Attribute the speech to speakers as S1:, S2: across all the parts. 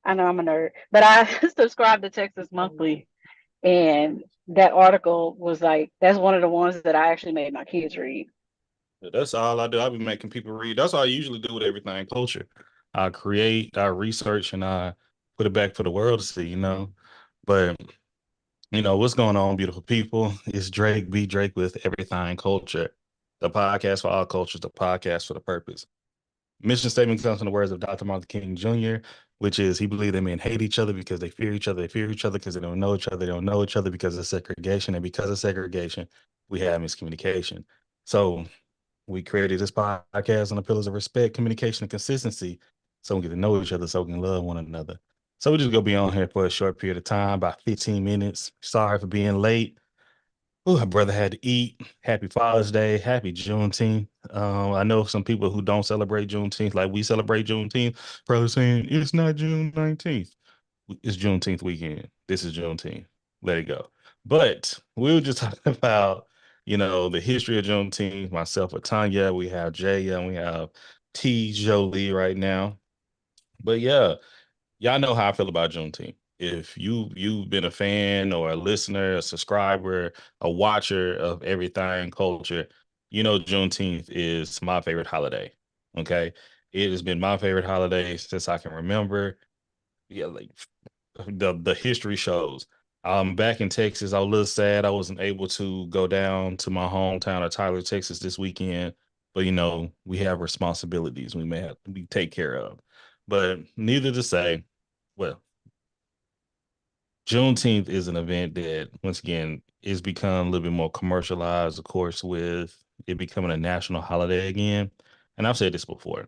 S1: I know I'm a nerd, but I subscribe to Texas Monthly, and that article was like that's one of the ones that I actually made my kids read.
S2: That's all I do. I be making people read. That's all I usually do with everything culture. I create, I research, and I put it back for the world to see, you know. But what's going on, beautiful people? It's Drake B. Drake with Everything Culture, the podcast for all cultures, the podcast for the purpose. Mission statement comes from the words of Dr. Martin King Jr., which is he believed that men hate each other because they fear each other. They fear each other because they don't know each other. They don't know each other because of segregation. And because of segregation, we have miscommunication. So we created this podcast on the pillars of respect, communication, and consistency so we get to know each other so we can love one another. So we're just going to be on here for a short period of time, about 15 minutes. Sorry for being late. Oh, my brother had to eat. Happy Father's Day. Happy Juneteenth. I know some people who don't celebrate Juneteenth, like we celebrate Juneteenth. Brother saying it's not June 19th. It's Juneteenth weekend. This is Juneteenth. Let it go. But we were just talking about, the history of Juneteenth. Myself with Tanya. We have Jay and we have T Jolie right now. But yeah, y'all know how I feel about Juneteenth. If you've been a fan or a listener, a subscriber, a watcher of everything culture, you know Juneteenth is my favorite holiday. Okay. It has been my favorite holiday since I can remember. Yeah, like the history shows. Back in Texas, I was a little sad I wasn't able to go down to my hometown of Tyler, Texas this weekend. But we have responsibilities we take care of. But neither to say, well, Juneteenth is an event that once again is become a little bit more commercialized, of course, with it becoming a national holiday again. And I've said this before.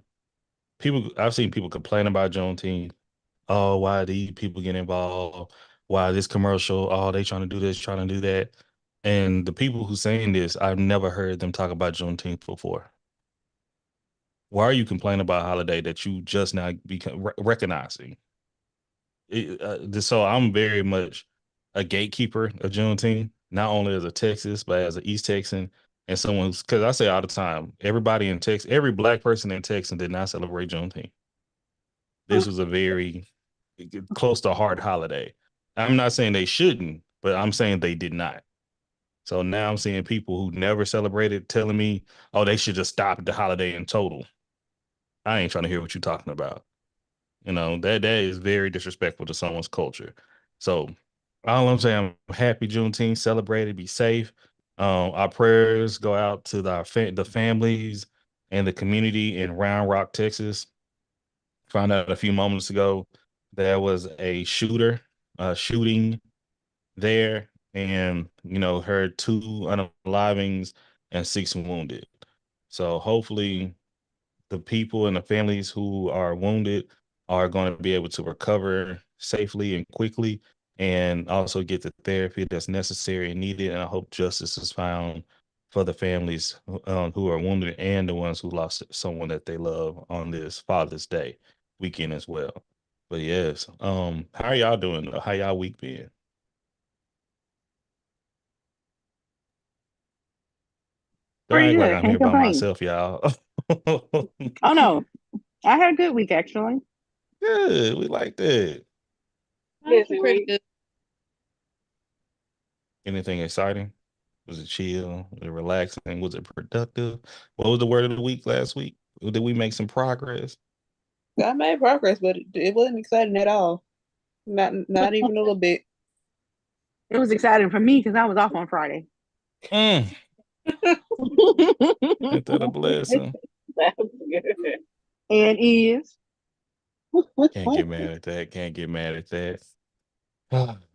S2: I've seen people complain about Juneteenth. Oh, why these people get involved? Why this commercial? Oh, they trying to do this, trying to do that. And the people who saying this, I've never heard them talk about Juneteenth before. Why are you complaining about a holiday that you just now become recognizing? So I'm very much a gatekeeper of Juneteenth, not only as a Texas, but as an East Texan and someone because I say all the time, everybody in Texas, every black person in Texas did not celebrate Juneteenth. This was a very close to heart holiday. I'm not saying they shouldn't, but I'm saying they did not. So now I'm seeing people who never celebrated telling me, oh, they should just stop the holiday in total. I ain't trying to hear what you're talking about. That is very disrespectful to someone's culture. So all I'm saying, I'm happy Juneteenth, celebrate it, be safe. Our prayers go out to the families and the community in Round Rock, Texas. Found out a few moments ago there was a shooting there, and heard two unalivings and six wounded. So hopefully the people and the families who are wounded are going to be able to recover safely and quickly and also get the therapy that's necessary and needed. And I hope justice is found for the families who are wounded and the ones who lost someone that they love on this Father's Day weekend as well. But yes, how are y'all doing? How y'all week been? Don't
S1: Pretty
S2: act like
S1: good.
S2: I'm here
S1: Can't
S2: by
S1: complain.
S2: myself, y'all.
S1: Oh no, I had a good week actually.
S2: Good, we like that.
S1: Busy
S3: Pretty
S1: week.
S3: good.
S2: Anything exciting? Was it chill? Was it relaxing? Was it productive? What was the word of the week last week? Did we make some progress?
S3: I made progress, but it wasn't exciting at all. Not even a little bit.
S1: It was exciting for me because I was off on Friday.
S2: Mm, ain't that a blessing?
S1: That's good. And is.
S2: Can't get mad at that. Can't get mad at that.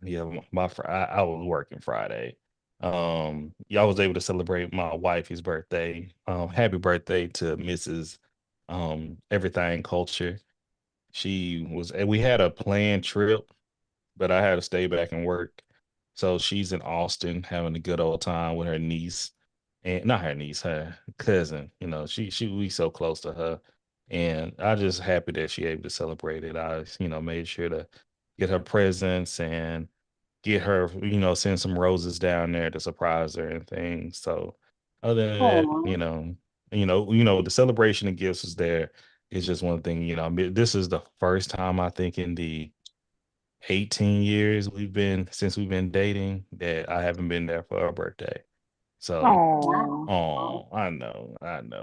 S2: Yeah, I was working Friday. Y'all was able to celebrate my wife's birthday. Happy birthday to Mrs. Everything Culture. We had a planned trip, but I had to stay back and work. So she's in Austin having a good old time with her niece and not her niece, her cousin. She we so close to her. And I just happy that she able to celebrate it. I, made sure to get her presents and get her, send some roses down there to surprise her and things. So other than that,
S1: Oh,
S2: the celebration and gifts was there. it's just one thing, I mean, this is the first time I think in the 18 years since we've been dating that I haven't been there for her birthday. So,
S4: Oh,
S2: oh, I know.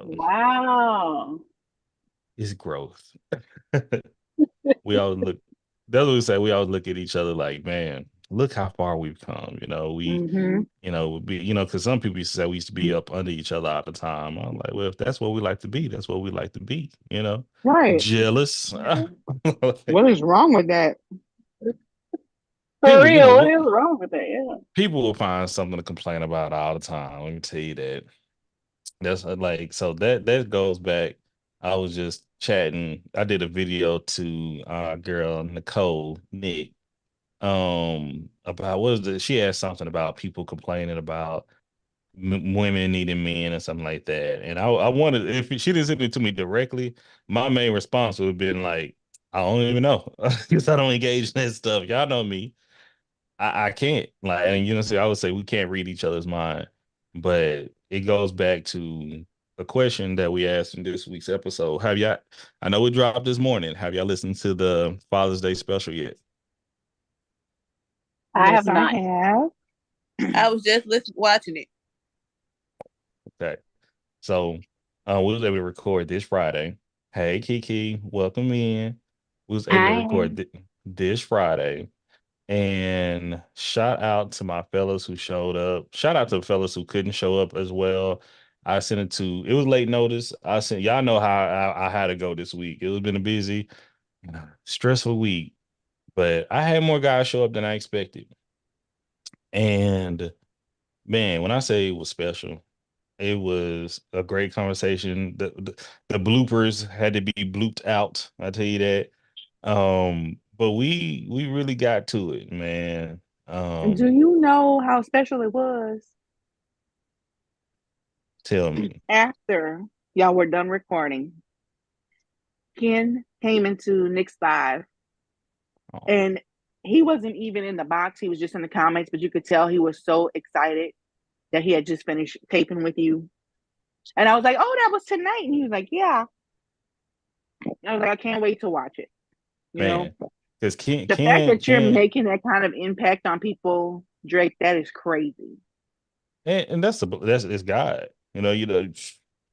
S1: Wow.
S2: It's growth. We all look That's what we say. We always look at each other like, man, look how far we've come.
S4: mm-hmm.
S2: Because some people used to say we used to be up under each other all the time. I'm like, well, if that's what we like to be, that's what we like to be.
S4: Right.
S2: Jealous.
S4: What is wrong with that?
S1: For
S2: People,
S1: real, what is wrong with that? Yeah.
S2: people will find something to complain about all the time. Let me tell you that. That's like so that goes back. I was just chatting. I did a video to girl Nicole Nick about she asked something about people complaining about women needing men or something like that. And I wanted, if she didn't send it to me directly, my main response would have been like, I don't even know because I don't engage in that stuff. Y'all know me. I can't like, and I would say we can't read each other's mind, but it goes back to a question that we asked in this week's episode. I know it dropped this morning. Have y'all listened to the Father's Day special yet?
S1: I have
S4: Yes, I
S1: not.
S4: have.
S3: I was just watching it.
S2: Okay. So we was able to record this Friday. Hey Kiki, welcome in. We was able to
S1: Hi.
S2: record this Friday. And shout out to my fellas who showed up. Shout out to the fellas who couldn't show up as well. It was late notice. Y'all know how I had to go this week. It was been a busy, stressful week, but I had more guys show up than I expected. And man, when I say it was special, it was a great conversation. The bloopers had to be blooped out. I tell you that. But we really got to it, man.
S4: Do you know how special it was?
S2: Tell me.
S4: After y'all were done recording, Ken came into Nick's live,
S2: Oh,
S4: and he wasn't even in the box. He was just in the comments, but you could tell he was so excited that he had just finished taping with you. And I was like, "Oh, that was tonight." And he was like, "Yeah." I was like, "I can't wait to watch it." You know,
S2: man, because Ken,
S4: the fact
S2: Ken,
S4: that you're
S2: Ken,
S4: making that kind of impact on people, Drake, that is crazy.
S2: and that's it's God.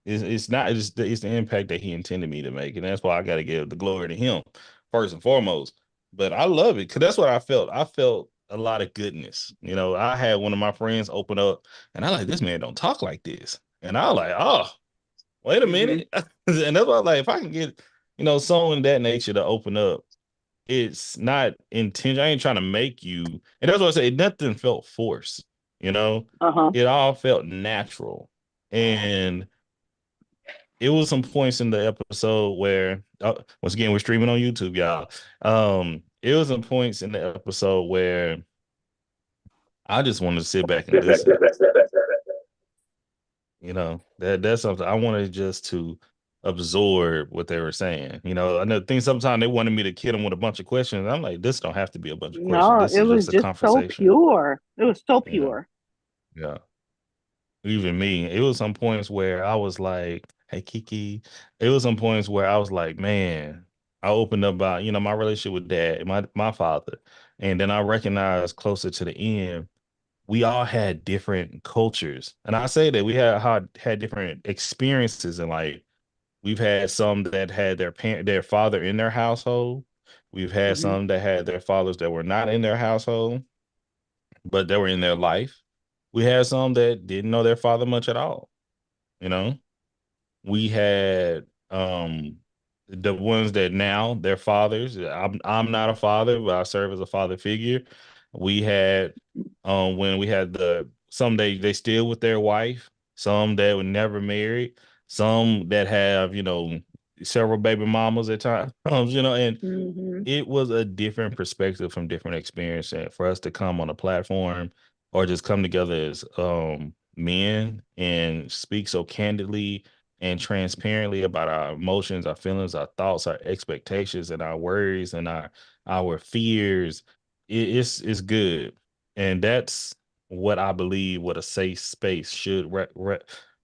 S2: It's not it's the impact that He intended me to make, and that's why I got to give the glory to Him first and foremost. But I love it because that's what I felt. I felt a lot of goodness. I had one of my friends open up, and I like this man don't talk like this, and I was like, oh, wait a minute, and that's why like if I can get someone that nature to open up, it's not intention. I ain't trying to make you. And that's what I say. Nothing felt forced.
S4: Uh-huh.
S2: It all felt natural. And it was some points in the episode where, once again, we're streaming on YouTube, y'all. It was some points in the episode where I just wanted to sit back and listen. That's something I wanted just to absorb what they were saying. I know things sometimes they wanted me to kid them with a bunch of questions. I'm like, this don't have to be a bunch of questions.
S4: No,
S2: This
S4: it
S2: is
S4: was
S2: just a
S4: just so
S2: conversation.
S4: pure. It was so
S2: You know,
S4: pure.
S2: yeah. Even me, it was some points where I was like, hey Kiki. It was some points where I was like, man, I opened up about, my relationship with dad, my father. And then I recognized closer to the end we all had different cultures. And I say that we had different experiences in life. We've had some that had their father in their household. We've had
S4: Hmm.
S2: some that had their fathers that were not in their household, but they were in their life. We had some that didn't know their father much at all. You know, we had the ones that now they're fathers. I'm not a father, but I serve as a father figure. We had when we had some they still with their wife, some that were never married, some that have, several baby mamas at times, and
S4: Hmm.
S2: it was a different perspective from different experience and for us to come on a platform or just come together as men and speak so candidly and transparently about our emotions, our feelings, our thoughts, our expectations, and our worries and our fears. It's good, and that's what I believe what a safe space should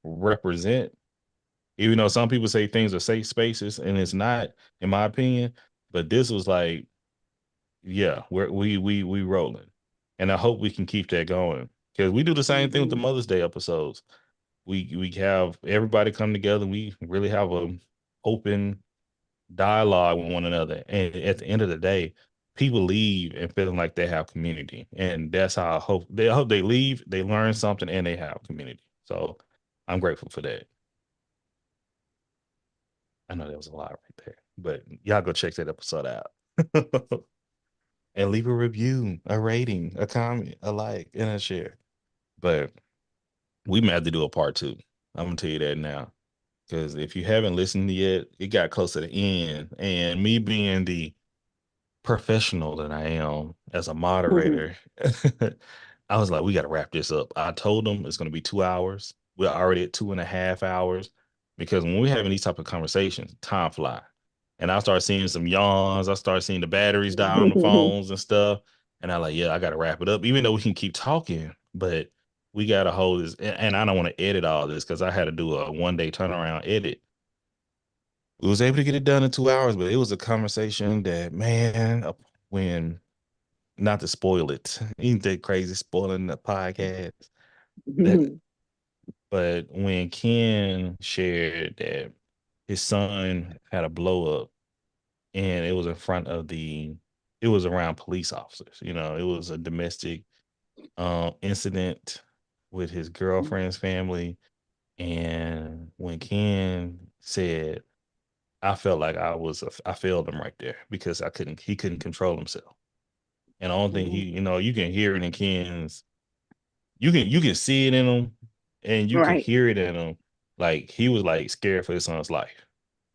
S2: represent. Even though some people say things are safe spaces, and it's not, in my opinion. But this was like, yeah, we rolling, and I hope we can keep that going because we do the same thing with the Mother's Day episodes. We have everybody come together. We really have a open dialogue with one another, and at the end of the day, people leave and feeling like they have community, and that's how I hope they leave, they learn something, and they have community. So I'm grateful for that. I know that was a lot right there, but y'all go check that episode out. And leave a review, a rating, a comment, a like, and a share. But we may have to do a part 2. I'm gonna tell you that now. Because if you haven't listened yet, it got close to the end. And me being the professional that I am as a moderator, I was like, we got to wrap this up. I told them it's going to be 2 hours. We're already at 2.5 hours because when we're having these type of conversations, time fly. And I start seeing some yawns. I start seeing the batteries die on the phones and stuff. And I'm like, yeah, I got to wrap it up, even though we can keep talking, but we got to hold this. And I don't want to edit all this because I had to do a 1-day turnaround edit. We was able to get it done in 2 hours, but it was a conversation that, man, when not to spoil it, ain't that crazy spoiling the podcast. But when Ken shared that his son had a blow up and it was in front of it was around police officers, you know, it was a domestic incident with his girlfriend's family. And when Ken said, I felt like I failed him right there because he couldn't control himself. And I don't think you can hear it in Ken's, you can see it in him and you can
S4: Right.
S2: hear it in him. Like he was like scared for his son's life.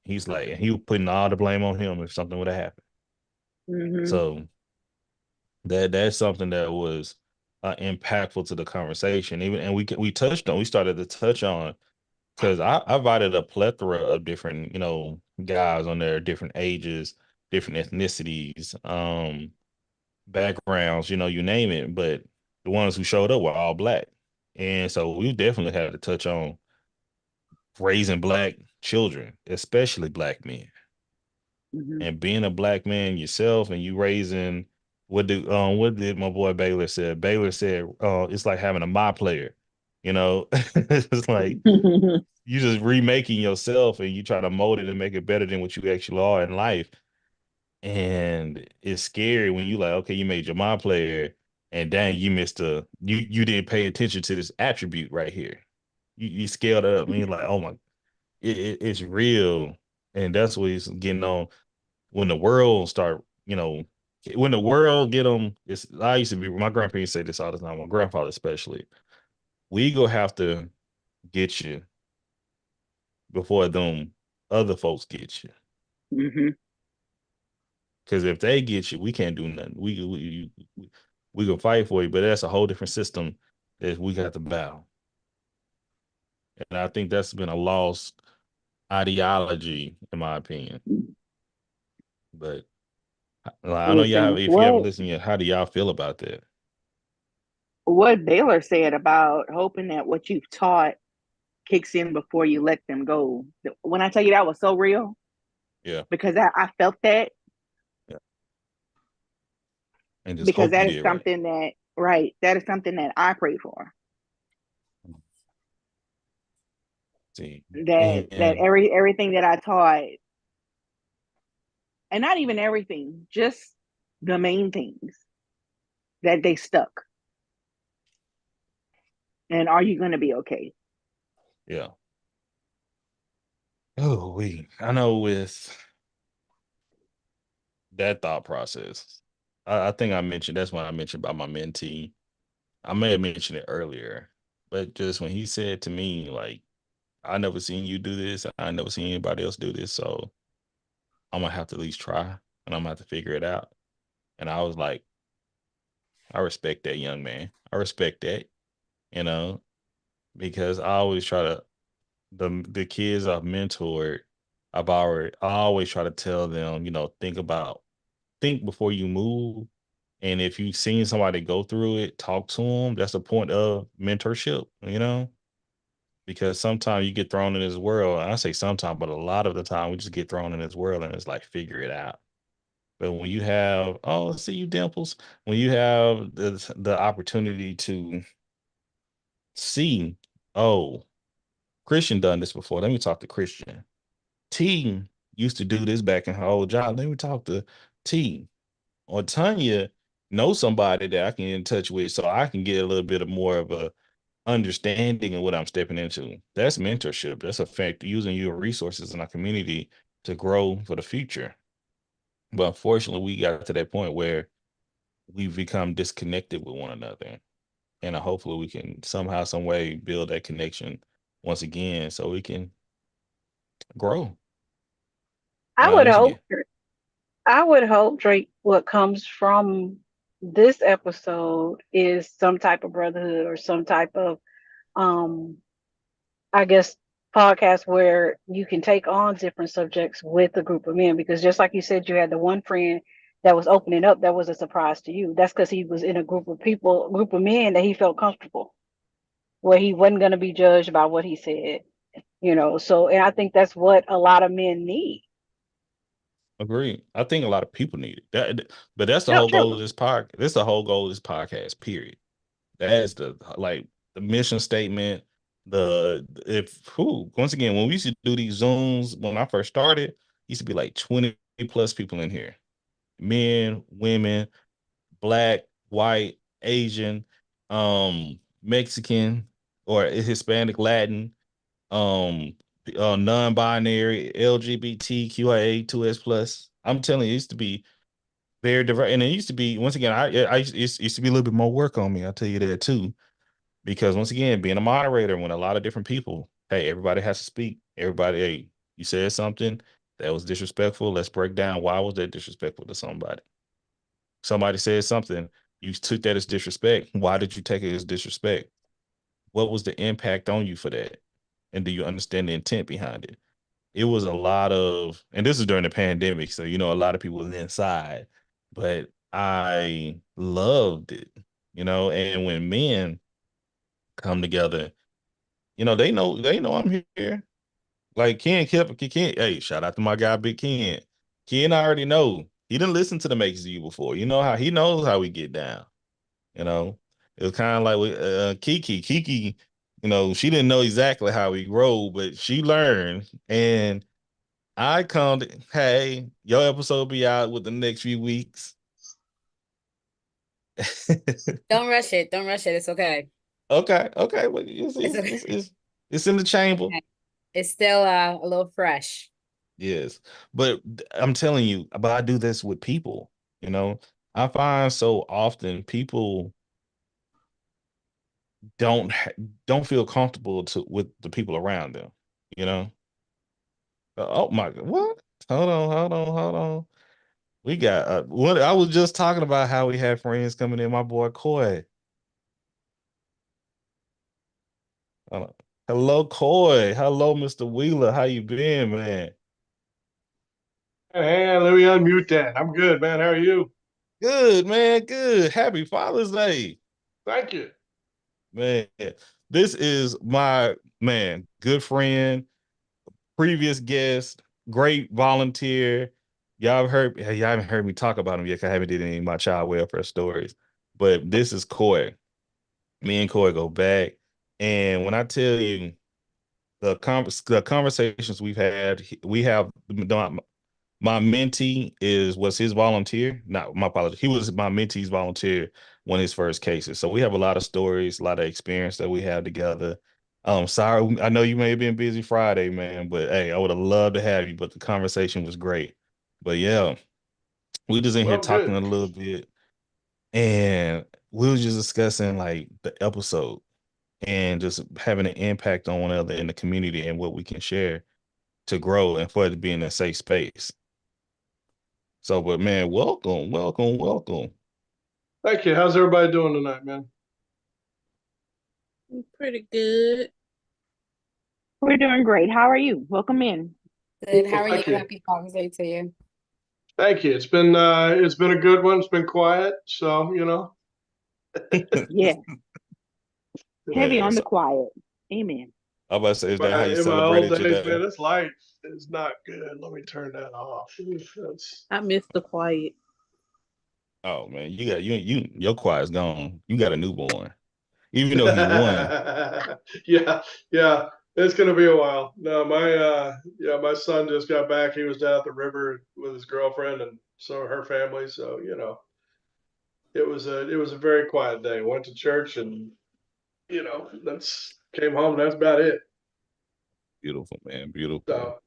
S2: He's like, and he was putting all the blame on him if something would have happened. So that's something that was impactful to the conversation. And we started to touch on, because I invited a plethora of different, guys on there, different ages, different ethnicities, backgrounds, you name it. But the ones who showed up were all Black. And so we definitely had to touch on raising Black children, especially Black men. And being a Black man yourself and you raising, what did my boy Baylor said? Baylor said, it's like having a my player, it's like you just remaking yourself and you try to mold it and make it better than what you actually are in life. And it's scary when you like, okay, you made your my player and dang, you didn't pay attention to this attribute right here. You scaled it up and you're like, oh my, it's real. And that's what he's getting on. When the world start, when the world get them, I used to be, my grandparents say this all the time, my grandfather especially, we go have to get you before them other folks get you. Because if they get you, we can't do nothing. We can fight for you, but that's a whole different system that we got to battle. And I think that's been a lost ideology, in my opinion. But I know y'all, if you haven't listened yet, how do y'all feel about that?
S4: What Baylor said about hoping that what you've taught kicks in before you let them go. When I tell you that was so real,
S2: yeah,
S4: because I felt that.
S2: Yeah. And just
S4: because
S2: hope
S4: that
S2: you
S4: is
S2: did
S4: something that is something that I pray for.
S2: See,
S4: That everything that I taught, and not even everything, just the main things, that they stuck. And are you going to be okay?
S2: Yeah. Oh, I know with that thought process, I think that's when I mentioned about my mentee. I may have mentioned it earlier, but just when he said to me, like, I never seen you do this, I never seen anybody else do this, so I'm gonna have to at least try and I'm gonna have to figure it out. And I was like, I respect that, young man. I respect that, because I always try to, the kids I've mentored, I always try to tell them, think before you move. And if you've seen somebody go through it, talk to them. That's the point of mentorship, because sometimes you get thrown in this world. I say sometimes, but a lot of the time we just get thrown in this world and it's like figure it out. But when you have, oh, see you dimples, when you have the opportunity to see, oh, Christian done this before. Let me talk to Christian. T used to do this back in her old job. Let me talk to T. Or Tanya knows somebody that I can get in touch with so I can get a little bit of more of a understanding of what I'm stepping into. That's mentorship. That's a fact, using your resources in our community to grow for the future. But unfortunately, we got to that point where we've become disconnected with one another. And hopefully we can somehow, some way build that connection once again so we can grow.
S1: I would
S2: Once
S1: hope,
S2: again.
S1: I would hope, Drake, what comes from this episode is some type of brotherhood or some type of, um, I guess, podcast where you can take on different subjects with a group of men. Because just like you said, you had the one friend that was opening up that was a surprise to you. That's because he was in a group of people, group of men that he felt comfortable, where he wasn't going to be judged by what he said. So, and I think that's what a lot of men need.
S2: Agree. I think a lot of people need it. But that's the
S1: True,
S2: whole
S1: true.
S2: goal of this podcast. That's the whole goal of this podcast, period. That's the mission statement. Once again, when we used to do these Zooms when I first started, used to be like 20 plus people in here. Men, women, black, white, Asian, Mexican, or Hispanic, Latin, um, non-binary, LGBTQIA, 2S plus. I'm telling you, it used to be very diverse, and it used to be, once again, it used to be a little bit more work on me. I'll tell you that too, because once again, being a moderator when a lot of different people, hey, everybody has to speak. Everybody, hey, you said something that was disrespectful. Let's break down why was that disrespectful to somebody. Somebody said something, you took that as disrespect. Why did you take it as disrespect? What was the impact on you for that? And do you understand the intent behind it? It was a lot of, and this is during the pandemic, so a lot of people was inside, but I loved it, and when men come together, they know I'm here. Like Ken, hey, shout out to my guy, Big Ken. Ken already know. He didn't listen to the Makes of You before. You know how he knows how we get down. You know, it was kind of like with Kiki. Kiki, she didn't know exactly how we roll, but she learned. And I come to, hey, your episode be out with the next few weeks.
S5: Don't rush it. Don't rush it. It's okay.
S2: Okay. Well,
S5: It's okay.
S2: it's in the chamber.
S5: It's still a little fresh.
S2: Yes, but I'm telling you, but I do this with people. I find so often people don't don't feel comfortable with the people around them. You know. Oh my God! What? Hold on. We got what I was just talking about how we had friends coming in. My boy Coy. Uh, Hello, Coy. Hello, Mr. Wheeler. How you been, man?
S6: Hey, let me unmute that. I'm good, man. How are you?
S2: Good, man. Good. Happy Father's Day.
S6: Thank you.
S2: Man, this is my man, good friend, previous guest, great volunteer. Y'all haven't heard me talk about him yet 'cause I haven't did any of my child welfare stories. But this is Coy. Me and Coy go back. And when I tell you the conversations we've had, we have my mentee was his volunteer. Not my apologies. He was my mentee's volunteer one of his first cases. So we have a lot of stories, a lot of experience that we have together. Sorry, I know you may have been busy Friday, man, but hey, I would have loved to have you, but the conversation was great. But yeah, we just in here
S6: Well,
S2: talking
S6: good.
S2: a little bit, and we was just discussing like the episode and just having an impact on one another in the community and what we can share to grow and for it to be in a safe space. So, but man, welcome.
S6: Thank you. How's everybody doing tonight, man?
S3: Pretty good.
S4: We're doing great. How are you? Welcome in.
S5: Good. How
S6: Well,
S5: are you?
S6: thank you.
S5: Happy Father's Day to you.
S6: Thank you. It's been a good one. It's been quiet, so
S4: Yeah. Heavy
S2: Man,
S4: on the
S2: so,
S4: quiet. Amen.
S2: I'm about to say, is that how you
S6: In my old
S2: celebrated your
S6: days,
S2: day?
S6: man, this light is not good. Let me turn that off. That's,
S3: I miss the quiet.
S2: Oh man, your quiet's gone. You got a newborn. Even though he won.
S6: yeah, yeah. It's gonna be a while. No, my son just got back. He was down at the river with his girlfriend and some of her family. So, it was a very quiet day. Went to church and that's came home. That's about it.
S2: Beautiful, man. Beautiful.
S6: So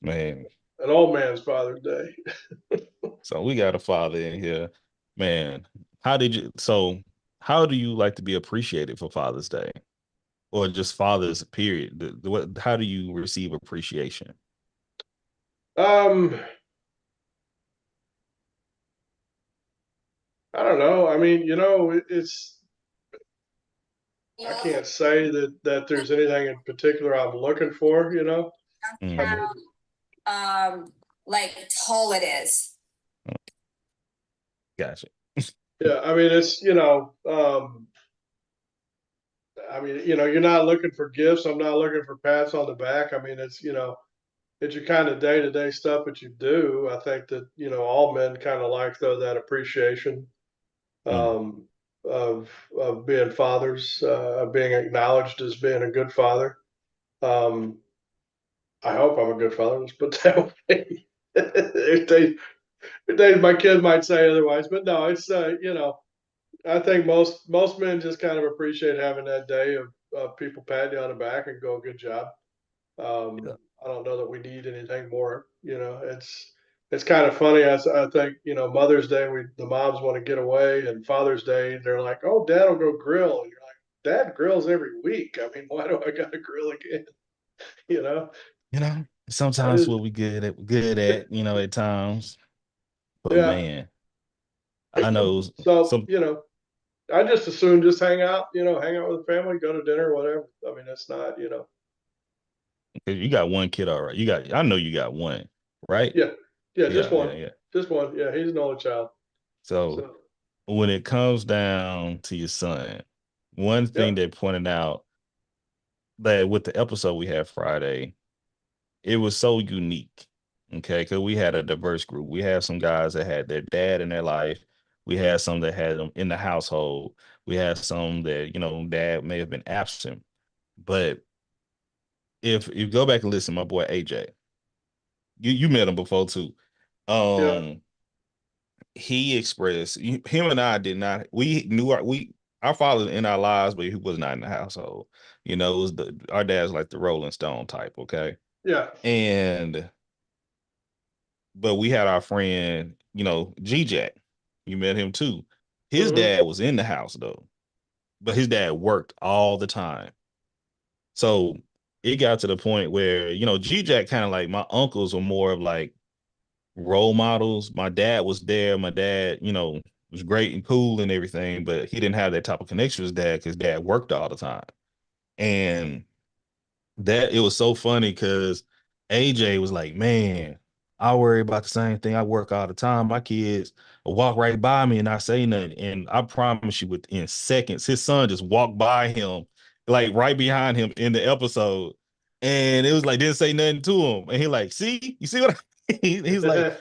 S2: Man.
S6: an old man's Father's Day.
S2: So we got a father in here. Man, how do you like to be appreciated for Father's Day? Or just fathers, period? How do you receive appreciation?
S6: Um, I don't know. I mean, I can't say that there's anything in particular I'm looking for. I
S2: Mhm.
S6: mean,
S5: like tall it is.
S2: Gotcha.
S6: yeah, I mean, you're not looking for gifts. I'm not looking for pats on the back. I mean, it's your kind of day-to-day stuff that you do. I think that, all men kind of like though that appreciation
S2: Mm.
S6: um, of being fathers, of being acknowledged as being a good father. Um, I hope I'm a good father. Let's put that way. My kids might say otherwise, but no, it's I think most men just kind of appreciate having that day of people patting you on the back and go, good job.
S2: Yeah.
S6: I don't know that we need anything more. It's kind of funny. I think Mother's Day the moms want to get away, and Father's Day they're like, oh, Dad will go grill, and you're like, Dad grills every week. I mean, why do I got to grill again? You know, I
S2: Sometimes
S6: just
S2: what we good at, at times. But
S6: yeah.
S2: man, I know
S6: So
S2: some
S6: I just assume just hang out with the family, go to dinner, whatever. I mean, that's not.
S2: you got one kid, all right. I know you got one, right?
S6: Yeah, yeah, just
S2: Yeah, yeah,
S6: one,
S2: yeah.
S6: just one. Yeah, he's an only child.
S2: So
S6: So
S2: when it comes down to your son, one
S6: yeah,
S2: thing they pointed out that with the episode we had Friday, it was so unique. Okay, because we had a diverse group. We had some guys that had their dad in their life. We had some that had them in the household. We had some that, dad may have been absent. But if you go back and listen, my boy AJ, you met him before too.
S6: yeah,
S2: Um, he expressed him and I did not. We knew our father in our lives, but he was not in the household. It was our dad's like the Rolling Stone type. Okay,
S6: yeah.
S2: and but we had our friend, G Jack. You met him too. His
S6: Hmm.
S2: dad was in the house though, but his dad worked all the time. So it got to the point where, G Jack kind of like my uncles were more of like role models. My dad was there. My dad, was great and cool and everything, but he didn't have that type of connection with his dad because dad worked all the time. And that it was so funny because AJ was like, man, I worry about the same thing. I work all the time. My kids will walk right by me and not say nothing. And I promise you, within seconds, his son just walked by him, like right behind him in the episode. And it was like, didn't say nothing to him. And he like, see, you see what he's like,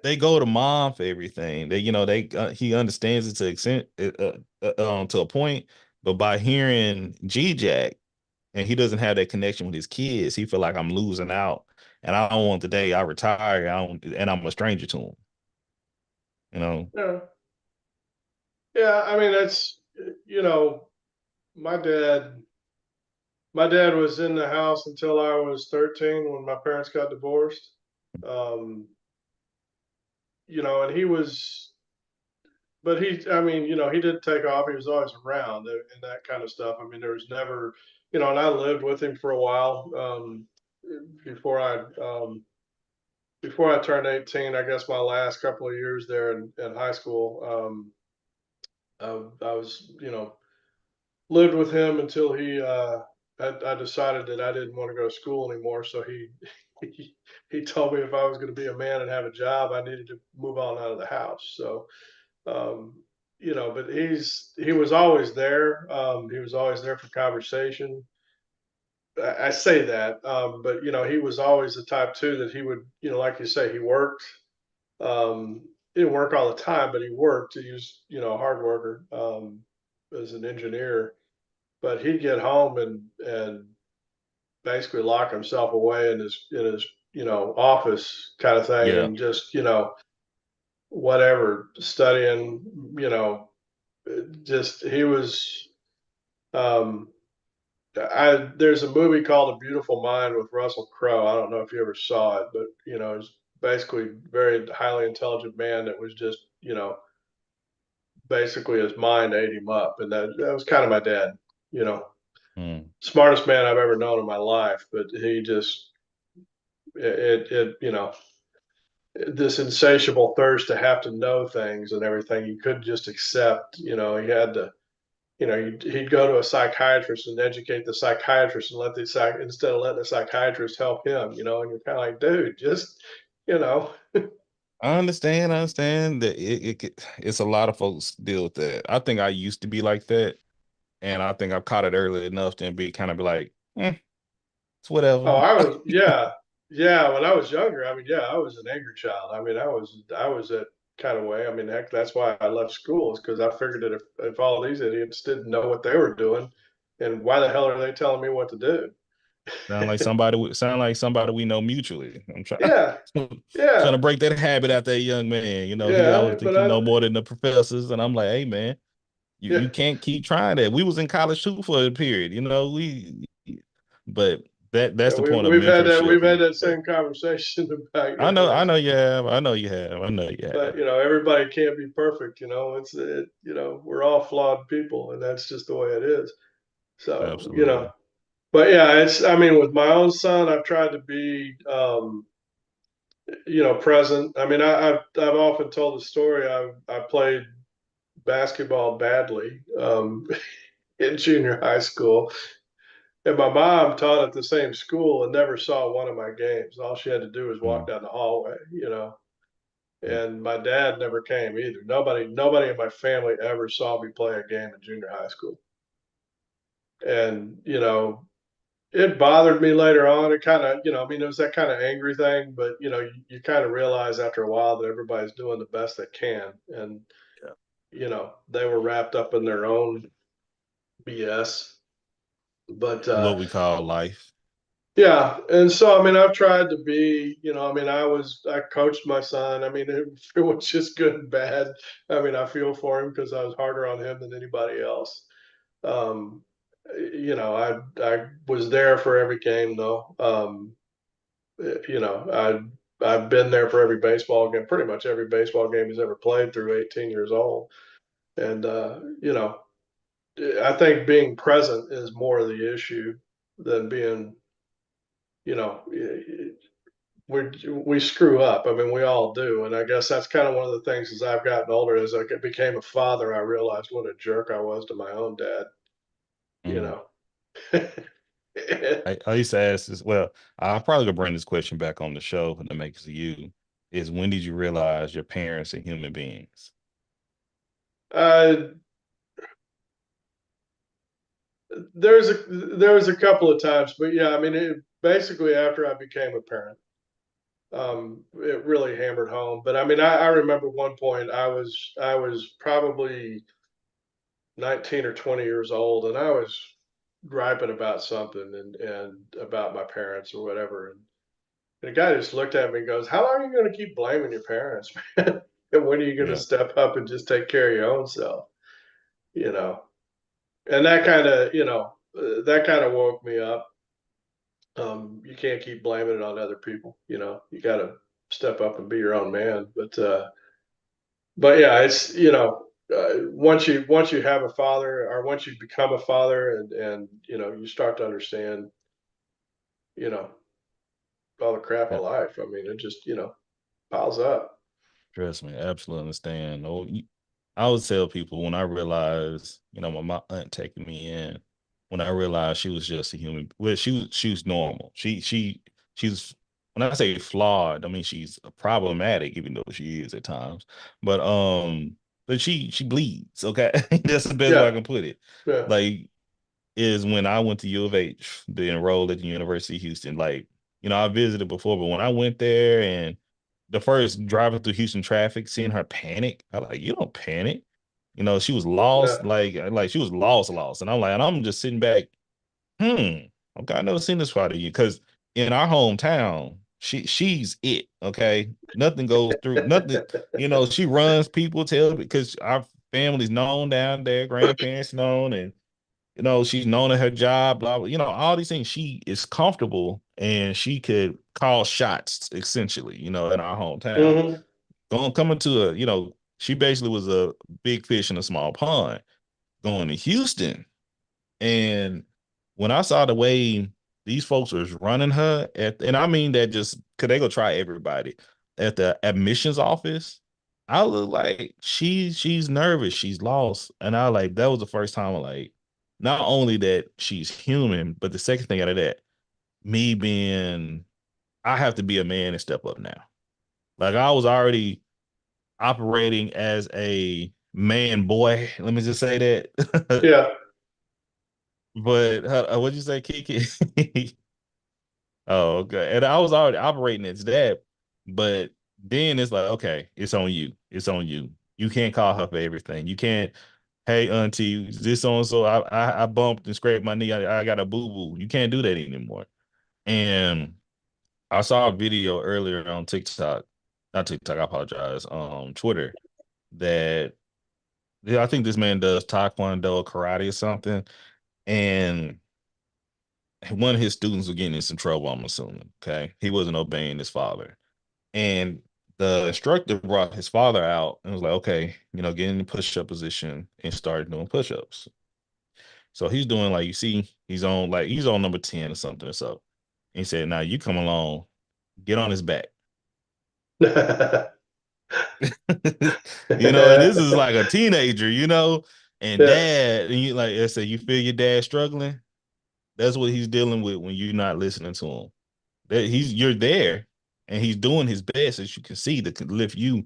S2: they go to mom for everything. He understands it to extent to a point, but by hearing G Jack and he doesn't have that connection with his kids, he feel like I'm losing out, and I don't want the day I retire, and I'm a stranger to him. You know,
S6: Yeah, yeah. I mean, that's you know, my dad. My dad was in the house until I was 13 when my parents got divorced. Um, and he was, but I mean, he did take off. He was always around and that kind of stuff. I mean, there was never, and I lived with him for a while before I before I turned 18. I guess my last couple of years there in high school, I was, lived with him until I decided that I didn't want to go to school anymore. So he told me if I was going to be a man and have a job, I needed to move on out of the house. So, um, but he was always there. He was always there for conversation. I say that, but he was always the type too that he would, like you say, he worked. He didn't work all the time, but he worked. He was, a hard worker, as an engineer. But he'd get home and basically lock himself away in his office kind of thing,
S2: Yeah.
S6: and just whatever studying, just he was. Um, there's a movie called A Beautiful Mind with Russell Crowe. I don't know if you ever saw it, but it's basically very highly intelligent man that was just basically his mind ate him up, and that was kind of my dad. You know,
S2: Mm.
S6: smartest man I've ever known in my life, but he just it this insatiable thirst to have to know things and everything. He couldn't just accept. He had to. He'd go to a psychiatrist and educate the psychiatrist and let the instead of letting the psychiatrist help him. And you're kind of like, dude, just you know,
S2: I understand. I understand that it's a lot of folks deal with that. I think I used to be like that, and I think I've caught it early enough to be kind of be like, it's
S6: oh,
S2: whatever.
S6: I was, yeah, yeah. When I was younger, I mean, yeah, I was an angry child. I mean, I was that kind of way. I mean, heck, that's why I left school, is because I figured that if all these idiots didn't know what they were doing, and why the hell are they telling me what to do?
S2: Sound like somebody we know mutually. I'm trying
S6: Yeah,
S2: trying
S6: yeah,
S2: to break that habit out that young man. He always
S6: yeah.
S2: think
S6: But
S2: he know more than the professors, and I'm like, hey man,
S6: yeah,
S2: you can't keep trying that. We was in college too for a period, but that's
S6: yeah.
S2: the
S6: We
S2: point of
S6: we've had that
S2: mentorship.
S6: we've had that same conversation about
S2: I know you have. I know you have. I know you
S6: but
S2: have.
S6: everybody can't be perfect. We're all flawed people, and that's just the way it is. So
S2: Absolutely.
S6: but yeah, it's, I mean, with my own son, I've tried to be present. I mean, I've often told the story. I played basketball badly in junior high school, and my mom taught at the same school and never saw one of my games. All she had to do was walk
S2: Mm.
S6: down the hallway. And my dad never came either. Nobody in my family ever saw me play a game in junior high school. And it bothered me later on. It kind of, I mean, it was that kind of angry thing, but you kind of realize after a while that everybody's doing the best they can, and
S2: Yeah.
S6: they were wrapped up in their own BS. But
S2: What we call life.
S6: yeah, and so I mean, I've tried to be, I mean, I coached my son. I mean, it was just good and bad. I mean, I feel for him because I was harder on him than anybody else. Um, I was there for every game though. I've been there for every baseball game, pretty much every baseball game he's ever played through 18 years old. And I think being present is more of the issue than being, you know, we screw up. I mean, we all do, and I guess that's kind of one of the things as I've gotten older. As I became a father, I realized what a jerk I was to my own dad. You
S2: Mm.
S6: know.
S2: I used to ask this. Well, I'll probably gonna bring this question back on the show and to make it to you. Is when did you realize your parents are human beings?
S6: uh, there was a couple of times, but yeah, I mean, basically after I became a parent, it really hammered home. But I mean, I remember one point I was probably 19 or 20 years old, and I was griping about something and about my parents or whatever. And the guy just looked at me and goes, "How long are you going to keep blaming your parents, man? And when are you going to
S2: Yeah.
S6: step up and just take care of your own self?" You know, and that kind of woke me up. You can't keep blaming it on other people. You got to step up and be your own man. But yeah, it's once you have a father, or once you become a father, and you start to understand you know all the crap
S2: Yeah.
S6: of life. I mean, it just piles up.
S2: Trust me, absolutely understand. I always tell people when I realized, my aunt taking me in, when I realized she was just a human. Well, she was normal. She's when I say flawed, I mean she's problematic, even though she is at times. But she bleeds. Okay, that's the best way I
S6: Yeah,
S2: can put it.
S6: yeah,
S2: Like is when I went to U of H to enroll at the University of Houston. Like, I visited before, but when I went there and the first driving through Houston traffic, seeing her panic, I like, you don't panic. She was lost,
S6: Yeah.
S2: like she was lost. And I'm like, and I'm just sitting back, okay, I never seen this part of you. Because in our hometown, she's it. Okay. Nothing goes through, nothing, she runs people, tell because our family's known down there, grandparents known, and she's known at her job, blah, blah, all these things. She is comfortable and she could call shots essentially, in our hometown.
S6: Mhm.
S2: Coming to she basically was a big fish in a small pond. Going to Houston, and when I saw the way these folks was running her and I mean that just because they go try everybody at the admissions office, I look like she's nervous, she's lost. And I like that was the first time I like not only that she's human, but the second thing out of that, me being I have to be a man and step up now. Like I was already operating as a man boy. Let me just say that.
S6: Yeah.
S2: But what'd you say, Kiki? Oh, okay. And I was already operating as that, but then it's like, okay, it's on you. It's on you. You can't call her for everything. You can't, hey, auntie, this so and so. I bumped and scraped my knee. I got a boo boo. You can't do that anymore. And I saw a video earlier on TikTok, not TikTok. I apologize. Twitter that yeah, I think this man does taekwondo, or karate, or something, and one of his students was getting in some trouble, I'm assuming. Okay. He wasn't obeying his father. And the instructor brought his father out and was like, okay, get in the push-up position and started doing push-ups. So he's doing like you see, he's on number 10 or something or so. And he said, now you come along, get on his back. And this is like a teenager, and
S6: Yeah.
S2: dad, and you like I said, you feel your dad struggling. That's what he's dealing with when you're not listening to him. That you're there and he's doing his best, as you can see, to lift you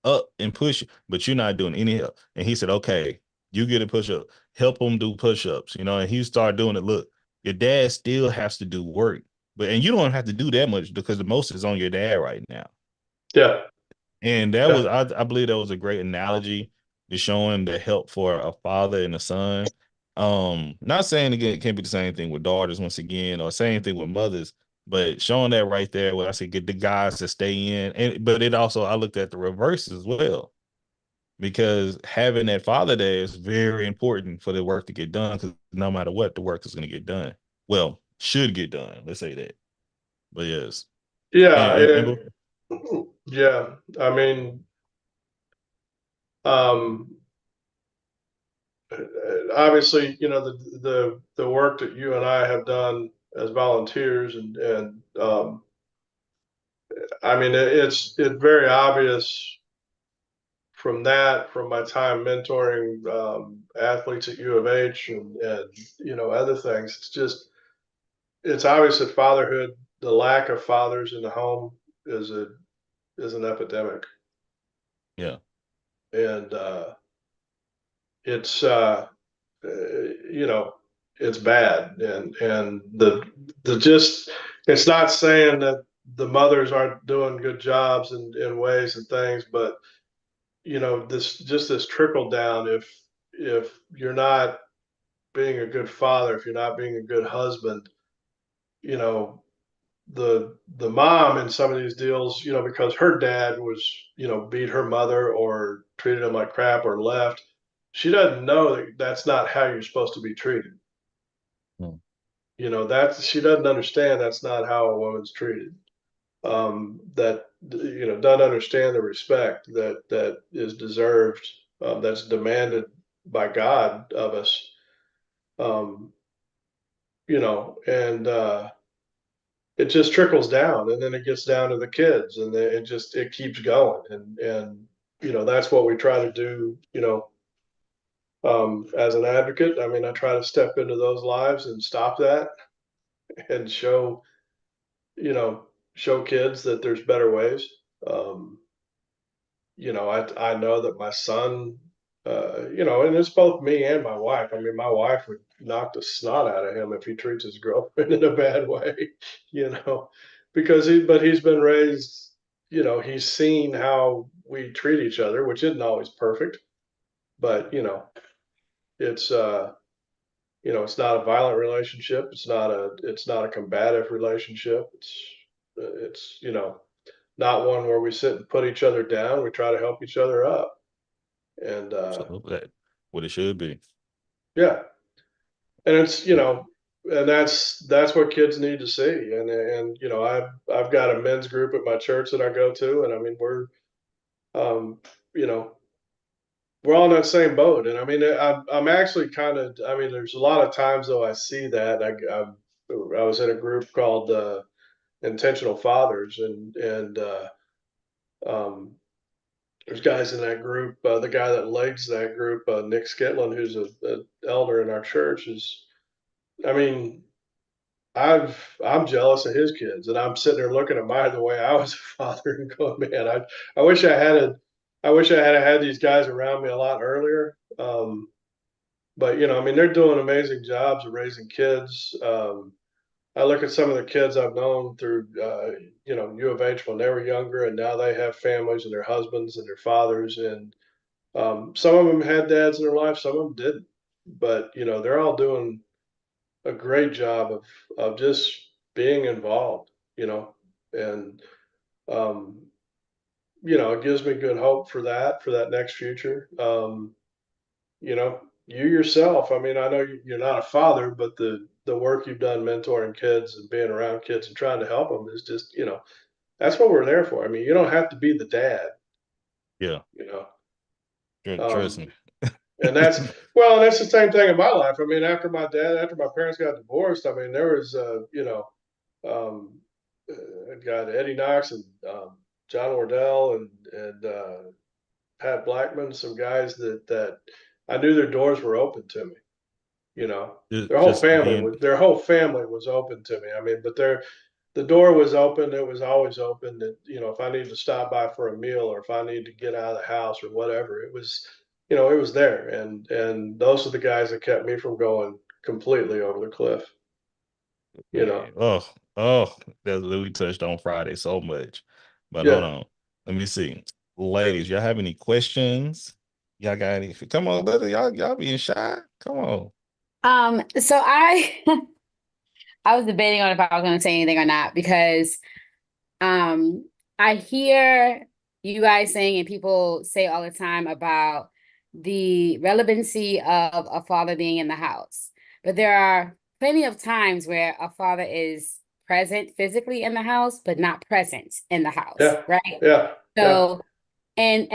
S2: up and push you, but you're not doing any help. And he said, okay, you get a push-up, help him do push-ups, and he started doing it. Look, your dad still has to do work, and you don't have to do that much because the most is on your dad right now.
S6: Yeah.
S2: And that was,
S6: Yeah.
S2: I believe that was a great analogy to showing the help for a father and a son. Not saying again it can't be the same thing with daughters once again, or same thing with mothers, but showing that right there where I said get the guys to stay in. And but it also I looked at the reverse as well. Because having that father there is very important for the work to get done, because no matter what, the work is going to get done. Well, should get done. Let's say that. But yes.
S6: Yeah.
S2: And
S6: Yeah. I mean, um, obviously, the work that you and I have done as volunteers, and I mean, it's very obvious from that, from my time mentoring athletes at U of H, and other things. It's obvious that fatherhood, the lack of fathers in the home, is an epidemic,
S2: yeah,
S6: and it's you know it's bad, and the just it's not saying that the mothers aren't doing good jobs in ways and things, but this trickle down, if you're not being a good father, if you're not being a good husband, you know the mom in some of these deals, because her dad was, beat her mother or treated him like crap or left, she doesn't know that that's not how you're supposed to be treated.
S2: mm,
S6: That she doesn't understand that's not how a woman's treated. That doesn't understand the respect that is deserved, that's demanded by God of us. Um, and it just trickles down, and then it gets down to the kids, and then it keeps going, and that's what we try to do. As an advocate, I mean, I try to step into those lives and stop that, and you know show kids that there's better ways. Um, I know that my son, and it's both me and my wife. I mean, my wife knock the snot out of him if he treats his girlfriend in a bad way, because he's been raised, he's seen how we treat each other, which isn't always perfect, but it's it's not a violent relationship. It's not a combative relationship. It's not one where we sit and put each other down. We try to help each other up. And
S2: So that what it should be.
S6: yeah, and it's and that's what kids need to see. And I've got a men's group at my church that I go to, and I mean um you know we're all in that same boat. And I mean I'm actually kind of, I mean, there's a lot of times though I see that I was in a group called Intentional Fathers, and um there's guys in that group. The guy that leads that group, Nick Skitlin, who's a elder in our church, is, I mean, I'm jealous of his kids, and I'm sitting there looking at mine the way I was a father and going, man, I wish I wish I had these guys around me a lot earlier. But I mean, they're doing amazing jobs of raising kids. I look at some of the kids I've known through, U of H when they were younger, and now they have families and their husbands and their fathers, and some of them had dads in their life, some of them didn't, but they're all doing a great job of just being involved, and um, it gives me good hope for that next future. You yourself, I mean, I know you're not a father, but the work you've done mentoring kids and being around kids and trying to help them is just, that's what we're there for. I mean, you don't have to be the dad,
S2: Yeah.
S6: you know.
S2: Trust
S6: Um,
S2: me.
S6: and that's the same thing in my life. I mean, after my parents got divorced, I mean, there was, um, a guy, Eddie Knox, and John Wardell, and Pat Blackman, some guys that I knew their doors were open to me.
S2: Just,
S6: Their whole
S2: just
S6: family
S2: being
S6: was their whole family was open to me. I mean, but the door was open. It was always open. That if I needed to stop by for a meal, or if I needed to get out of the house or whatever, it was, it was there. And those are the guys that kept me from going completely over the cliff.
S2: man. Oh, that we touched on Friday so much. But hold
S6: Yeah.
S2: on. Let me see. Ladies, y'all have any questions? Y'all got any? Come on, buddy. Y'all being shy. Come on.
S5: So I I was debating on if I was going to say anything or not because I hear you guys saying, and people say all the time about the relevancy of a father being in the house. But there are plenty of times where a father is present physically in the house, but not present in the house,
S6: Yeah.
S5: right?
S6: Yeah. Yeah.
S5: So, and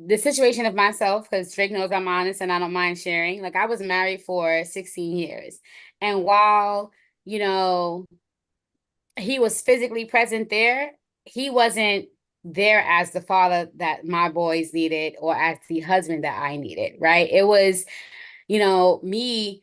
S5: the situation of myself, because Drake knows I'm honest and I don't mind sharing. Like I was married for 16 years, and while you know he was physically present there, he wasn't there as the father that my boys needed or as the husband that I needed, right? It was, me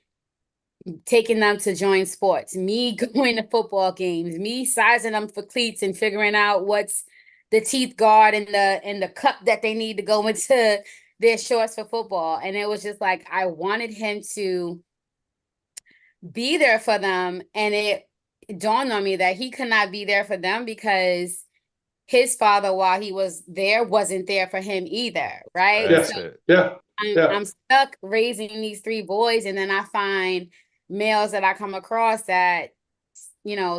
S5: taking them to join sports, me going to football games, me sizing them for cleats and figuring out what's the teeth guard and the cup that they need to go into their shorts for football. And it was just like I wanted him to be there for them, and it dawned on me that he could not be there for them because his father, while he was there, wasn't there for him either, right?
S6: Yeah.
S5: So
S6: Yeah. Yeah.
S5: I'm stuck raising these three boys, and then I find males that I come across that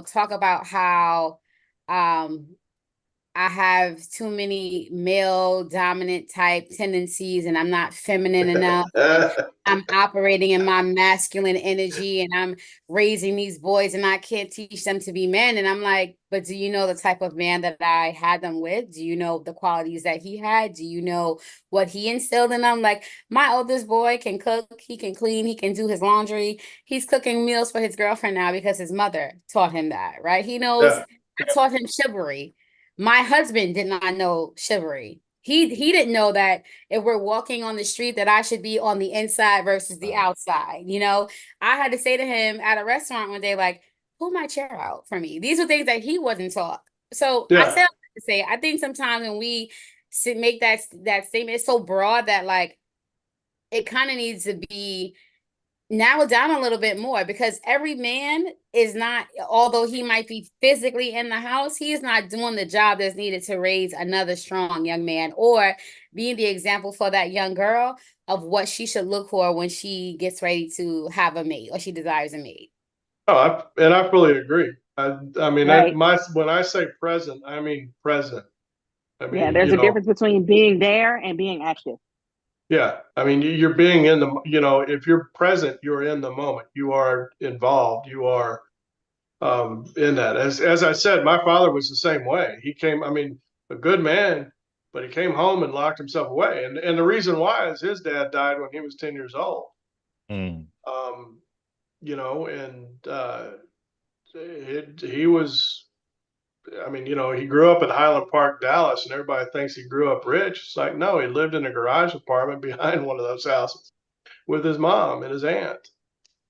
S5: talk about how I have too many male dominant type tendencies and I'm not feminine enough. I'm operating in my masculine energy and I'm raising these boys and I can't teach them to be men. And I'm like, but do you know the type of man that I had them with? Do you know the qualities that he had? Do you know what he instilled in them? Like my oldest boy can cook, he can clean, he can do his laundry. He's cooking meals for his girlfriend now because his mother taught him that, right? He knows,
S6: Yeah.
S5: I taught him chivalry. My husband did not know chivalry. He didn't know that if we're walking on the street that I should be on the inside versus the outside. I had to say to him at a restaurant one day, like, pull my chair out for me. These are things that he wasn't taught. So I
S6: Yeah.
S5: said to say, I think sometimes when we make that statement, it's so broad that like it kind of needs to be narrow down a little bit more, because every man is not, although he might be physically in the house, he is not doing the job that's needed to raise another strong young man, or being the example for that young girl of what she should look for when she gets ready to have a mate or she desires a mate.
S6: Oh, I fully agree. I mean,
S4: Right.
S6: when I say present, I mean present. I
S4: Yeah,
S6: mean,
S4: there's a difference between being there and being active.
S6: yeah. I mean, you're being in the, if you're present, you're in the moment. You are involved. You are in that. As I said, my father was the same way. He came, I mean, a good man, but he came home and locked himself away. And the reason why is his dad died when he was 10 years old.
S2: Mm.
S6: Um, and he was, I mean, he grew up in Highland Park, Dallas, and everybody thinks he grew up rich. It's like, no, he lived in a garage apartment behind one of those houses with his mom and his aunt,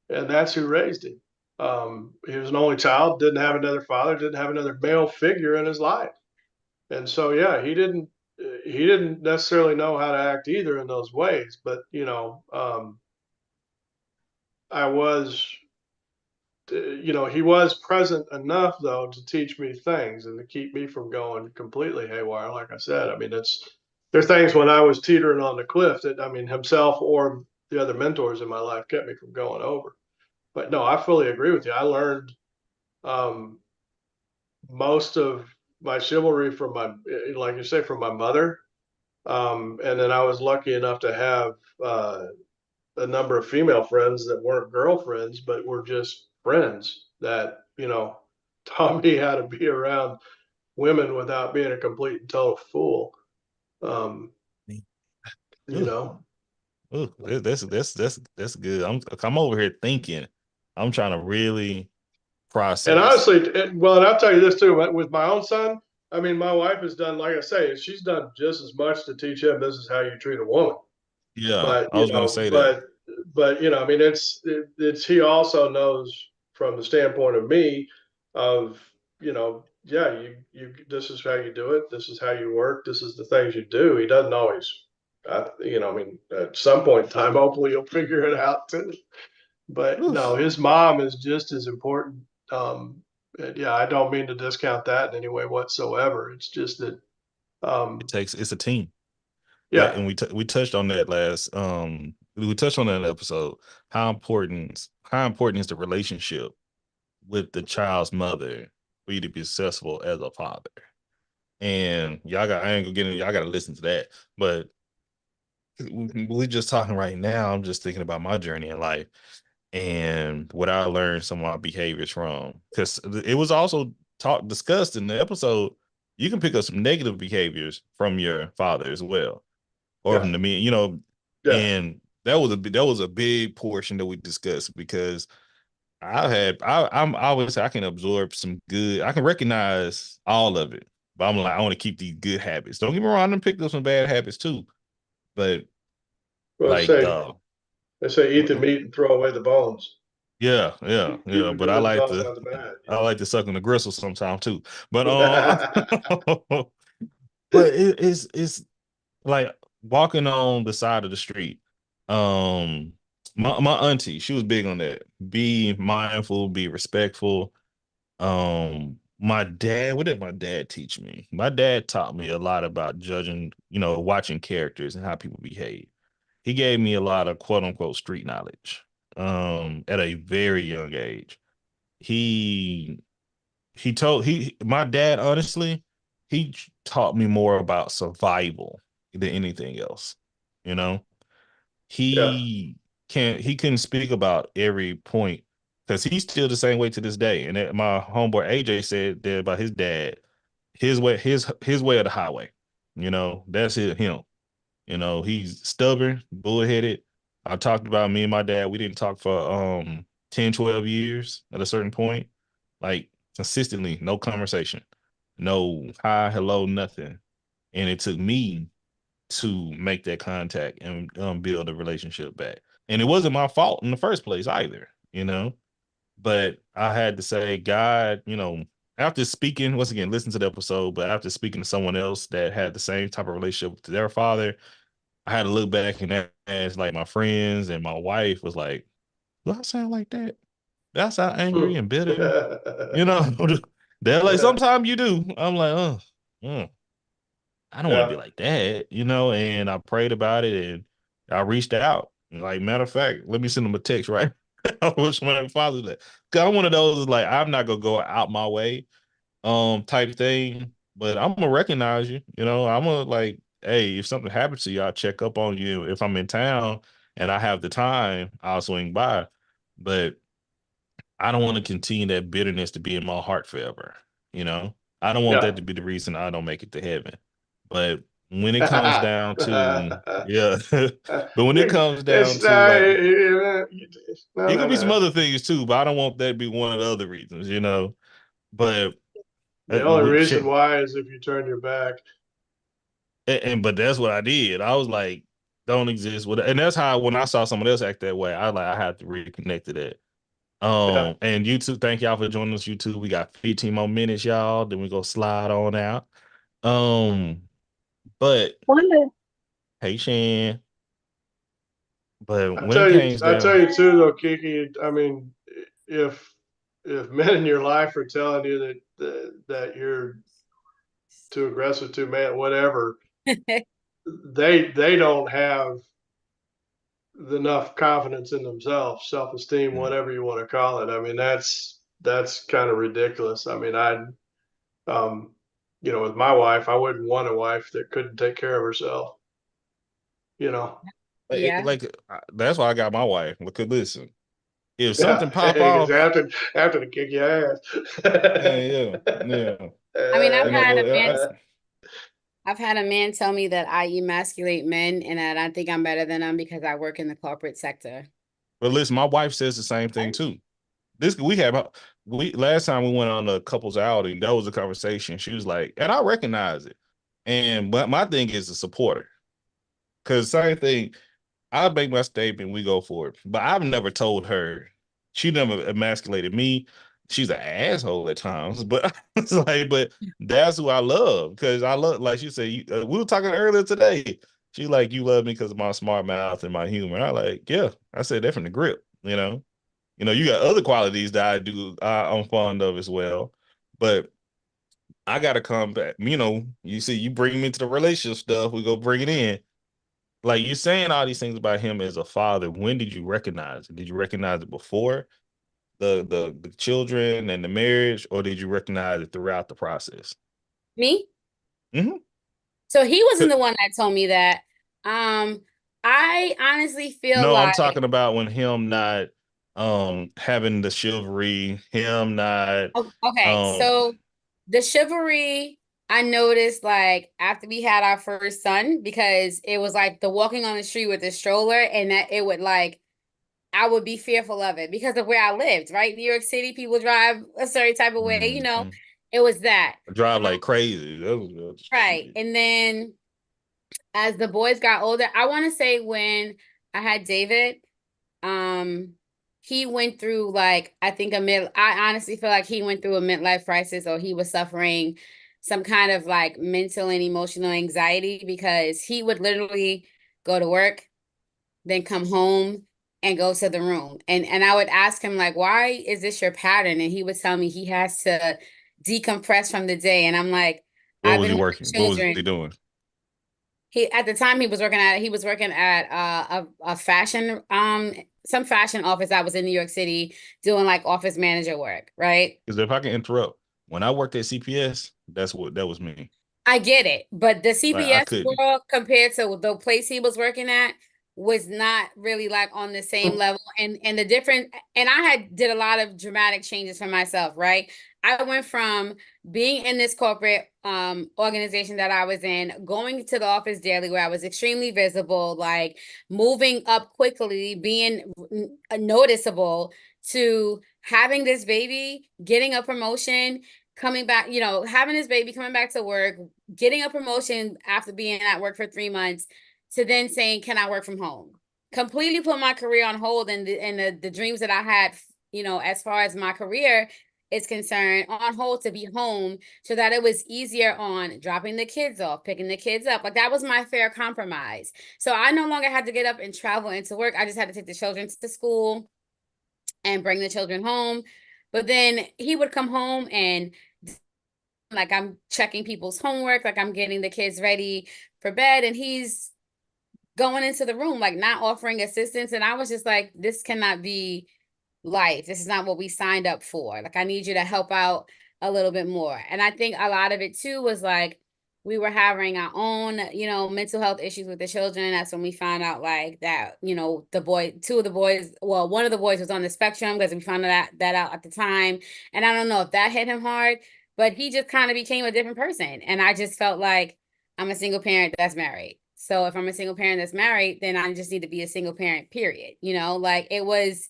S6: and that's who raised him. He was an only child, didn't have another father, didn't have another male figure in his life, and so yeah, he didn't necessarily know how to act either in those ways. But I was he was present enough though to teach me things and to keep me from going completely haywire. Like I said, I mean, there's things when I was teetering on the cliff that, I mean, himself or the other mentors in my life kept me from going over. But no, I fully agree with you. I learned um, most of my chivalry from like you say, from my mother. And then I was lucky enough to have a number of female friends that weren't girlfriends, but were just friends that, taught me how to be around women without being a complete and total fool. Um, you
S2: Ooh,
S6: know,
S2: ooh, that's good. I'm over here thinking. I'm trying to really
S6: and
S2: process.
S6: honestly, well, and I'll tell you this too, with my own son, I mean, my wife has done, like I say, she's done just as much to teach him this is how you treat a woman.
S2: Yeah,
S6: But,
S2: I was gonna say that.
S6: I mean, it's he also knows from the standpoint of me of, yeah, this is how you do it. This is how you work. This is the things you do. He doesn't always, I mean, at some point in time, hopefully he'll figure it out too. But no,
S2: Oof.
S6: his mom is just as important. And yeah, I don't mean to discount that in any way whatsoever. It's just that, um,
S2: It's a team. That,
S6: yeah,
S2: and we touched on that last we touched on that in the episode. How important is the relationship with the child's mother for you to be successful as a father? And I ain't gonna get into, y'all got to listen to that. But we just talking right now. I'm just thinking about my journey in life and what I learned some of my behaviors from, because it was also discussed in the episode. You can pick up some negative behaviors from your father as well, or
S6: yeah,
S2: from the men,
S6: yeah.
S2: and that was a big portion that we discussed, because I'm I always say I can absorb some good, I can recognize all of it, but I'm like, I want to keep these good habits. Don't get me wrong, I'm picked up some bad habits too, but
S6: Well,
S2: like
S6: they say eat the meat and throw away the bones.
S2: yeah, yeah,
S6: Keep
S2: yeah.
S6: the
S2: But
S6: good and toss out the bad.
S2: I like to suck on the gristle sometimes too. But
S6: Yeah.
S2: but it's like walking on the side of the street. My auntie, she was big on that. Be mindful, be respectful. My dad, what did my dad teach me? My dad taught me a lot about judging, watching characters and how people behave. He gave me a lot of quote unquote street knowledge at a very young age. He my dad, honestly, he taught me more about survival than anything else. You know,
S6: Yeah.
S2: he couldn't speak about every point, because he's still the same way to this day. And my homeboy AJ said that about his dad, his way of the highway. That's him. He's stubborn, bullheaded. I talked about me and my dad. We didn't talk for 10, 12 years at a certain point. Like consistently, no conversation. No hi, hello, nothing. And it took me to make that contact and build a relationship back. And it wasn't my fault in the first place either. But I had to say, God, after speaking, once again, listen to the episode, but after speaking to someone else that had the same type of relationship to their father, I had to look back and ask, like, my friends and my wife was like, do I sound like that? Do I sound angry and bitter? You know, they're like, sometimes you do. I'm like, oh, I don't want to be
S6: Yeah.
S2: like that, you know. And I prayed about it, and I reached out. Like, matter of fact, let me send them a text, right? I wish my father that. Cause I'm one of those like, I'm not gonna go out my way, type thing. But I'm gonna recognize you. You know, I'm gonna like, hey, if something happens to you, I'll check up on you. If I'm in town and I have the time, I'll swing by. But I don't want to continue that bitterness to be in my heart forever. You know, I don't want
S6: Yeah.
S2: that to be the reason I don't make it to heaven. But when it comes down to, yeah, but when it comes down
S6: It's
S2: to like,
S6: no,
S2: it
S6: no,
S2: could be some
S6: no.
S2: other things too, but I don't want that to be one of the other reasons, you know. But
S6: The only reason
S2: shit,
S6: why is if you turn your back.
S2: but that's what I did. I was like, don't exist with, and that's how when I saw someone else act that way, I had to reconnect to that.
S6: Yeah.
S2: And YouTube, thank y'all for joining us. YouTube, we got 15 more minutes, y'all. Then we go slide on out. Um, but
S1: Wonder,
S2: hey, Shan. But when it came
S6: I tell
S2: down,
S6: you too, though, Kiki. I mean, if if men in your life are telling you that you're too aggressive, too man, whatever, they don't have enough confidence in themselves, self-esteem,
S2: mm,
S6: whatever you want to call it. I mean, that's kind of ridiculous. I mean, um, with my wife, I wouldn't want a wife that couldn't take care of herself. You know,
S5: Yeah.
S2: that's why I got my wife. Because listen, if
S6: yeah,
S2: something pop
S6: because
S2: off,
S6: after to kick your ass.
S2: yeah, yeah.
S5: I mean,
S2: You know,
S5: I've had a man tell me that I emasculate men and that I think I'm better than them because I work in the corporate sector.
S2: but listen, my wife says the same thing too. This we last time we went on a couples outing, that was a conversation. She was like, and I recognize it. And but my thing is a supporter. Cause same thing, I make my statement, we go for it. But I've never told her, she never emasculated me. She's an asshole at times, but it's like, but that's who I love. Cause I love, like she said, we were talking earlier today. She like, you love me because of my smart mouth and my humor. I like, yeah, I said that from the grip, you know. You got other qualities that I'm fond of as well. But I gotta come back. You see, you bring me into the relationship stuff, we go bring it in. Like you're saying all these things about him as a father. When did you recognize it? Did you recognize it before the children and the marriage, or did you recognize it throughout the process?
S5: Me?
S2: Hmm.
S5: So he wasn't the one that told me that. Um, I honestly feel
S2: No, I'm
S5: like,
S2: talking about when him not having the chivalry, him not
S5: okay,
S2: um
S5: so the chivalry I noticed like after we had our first son because it was like the walking on the street with the stroller and that it would like I would be fearful of it because of where I lived, right? New York City, people drive a certain type of way,
S2: mhm,
S5: it was that.
S2: drive
S5: Um,
S2: like crazy. That was
S5: right.
S2: shit.
S5: And then as the boys got older, I want to say when I had David, um, he went through like I honestly feel like he went through a midlife crisis or he was suffering some kind of like mental and emotional anxiety because he would literally go to work, then come home and go to the room. And I would ask him like, why is this your pattern? And he would tell me he has to decompress from the day. And I'm like,
S2: What
S5: I've
S2: was
S5: been
S2: he
S5: with
S2: working?
S5: the
S2: What was he
S5: children.
S2: doing?
S5: He at the time he was working at a fashion some fashion office that was in New York City doing like office manager work, right?
S2: Because if I can interrupt, when I worked at CPS, that was me.
S5: I get it, but the
S2: Like I
S5: CPS
S2: couldn't.
S5: world compared to the place he was working at was not really like on the same level. And the different and I had did a lot of dramatic changes for myself, right? I went from being in this corporate organization that I was in, going to the office daily where I was extremely visible, like moving up quickly, being noticeable to having this baby, getting a promotion, coming back, having this baby, coming back to work, getting a promotion after being at work for 3 months, to then saying, "Can I work from home?" Completely put my career on hold and the dreams that I had, as far as my career is concerned, on hold to be home so that it was easier on dropping the kids off, picking the kids up. Like that was my fair compromise. So I no longer had to get up and travel into work. I just had to take the children to school and bring the children home. But then he would come home and like I'm checking people's homework, like I'm getting the kids ready for bed, and he's going into the room, like not offering assistance. And I was just like, this cannot be life. This is not what we signed up for. Like, I need you to help out a little bit more. And I think a lot of it too was like we were having our own, mental health issues with the children. That's when we found out like that, two of the boys, well, one of the boys was on the spectrum because we found that out at the time. And I don't know if that hit him hard, but he just kind of became a different person. And I just felt like I'm a single parent that's married. So if I'm a single parent that's married, then I just need to be a single parent, period. Like it was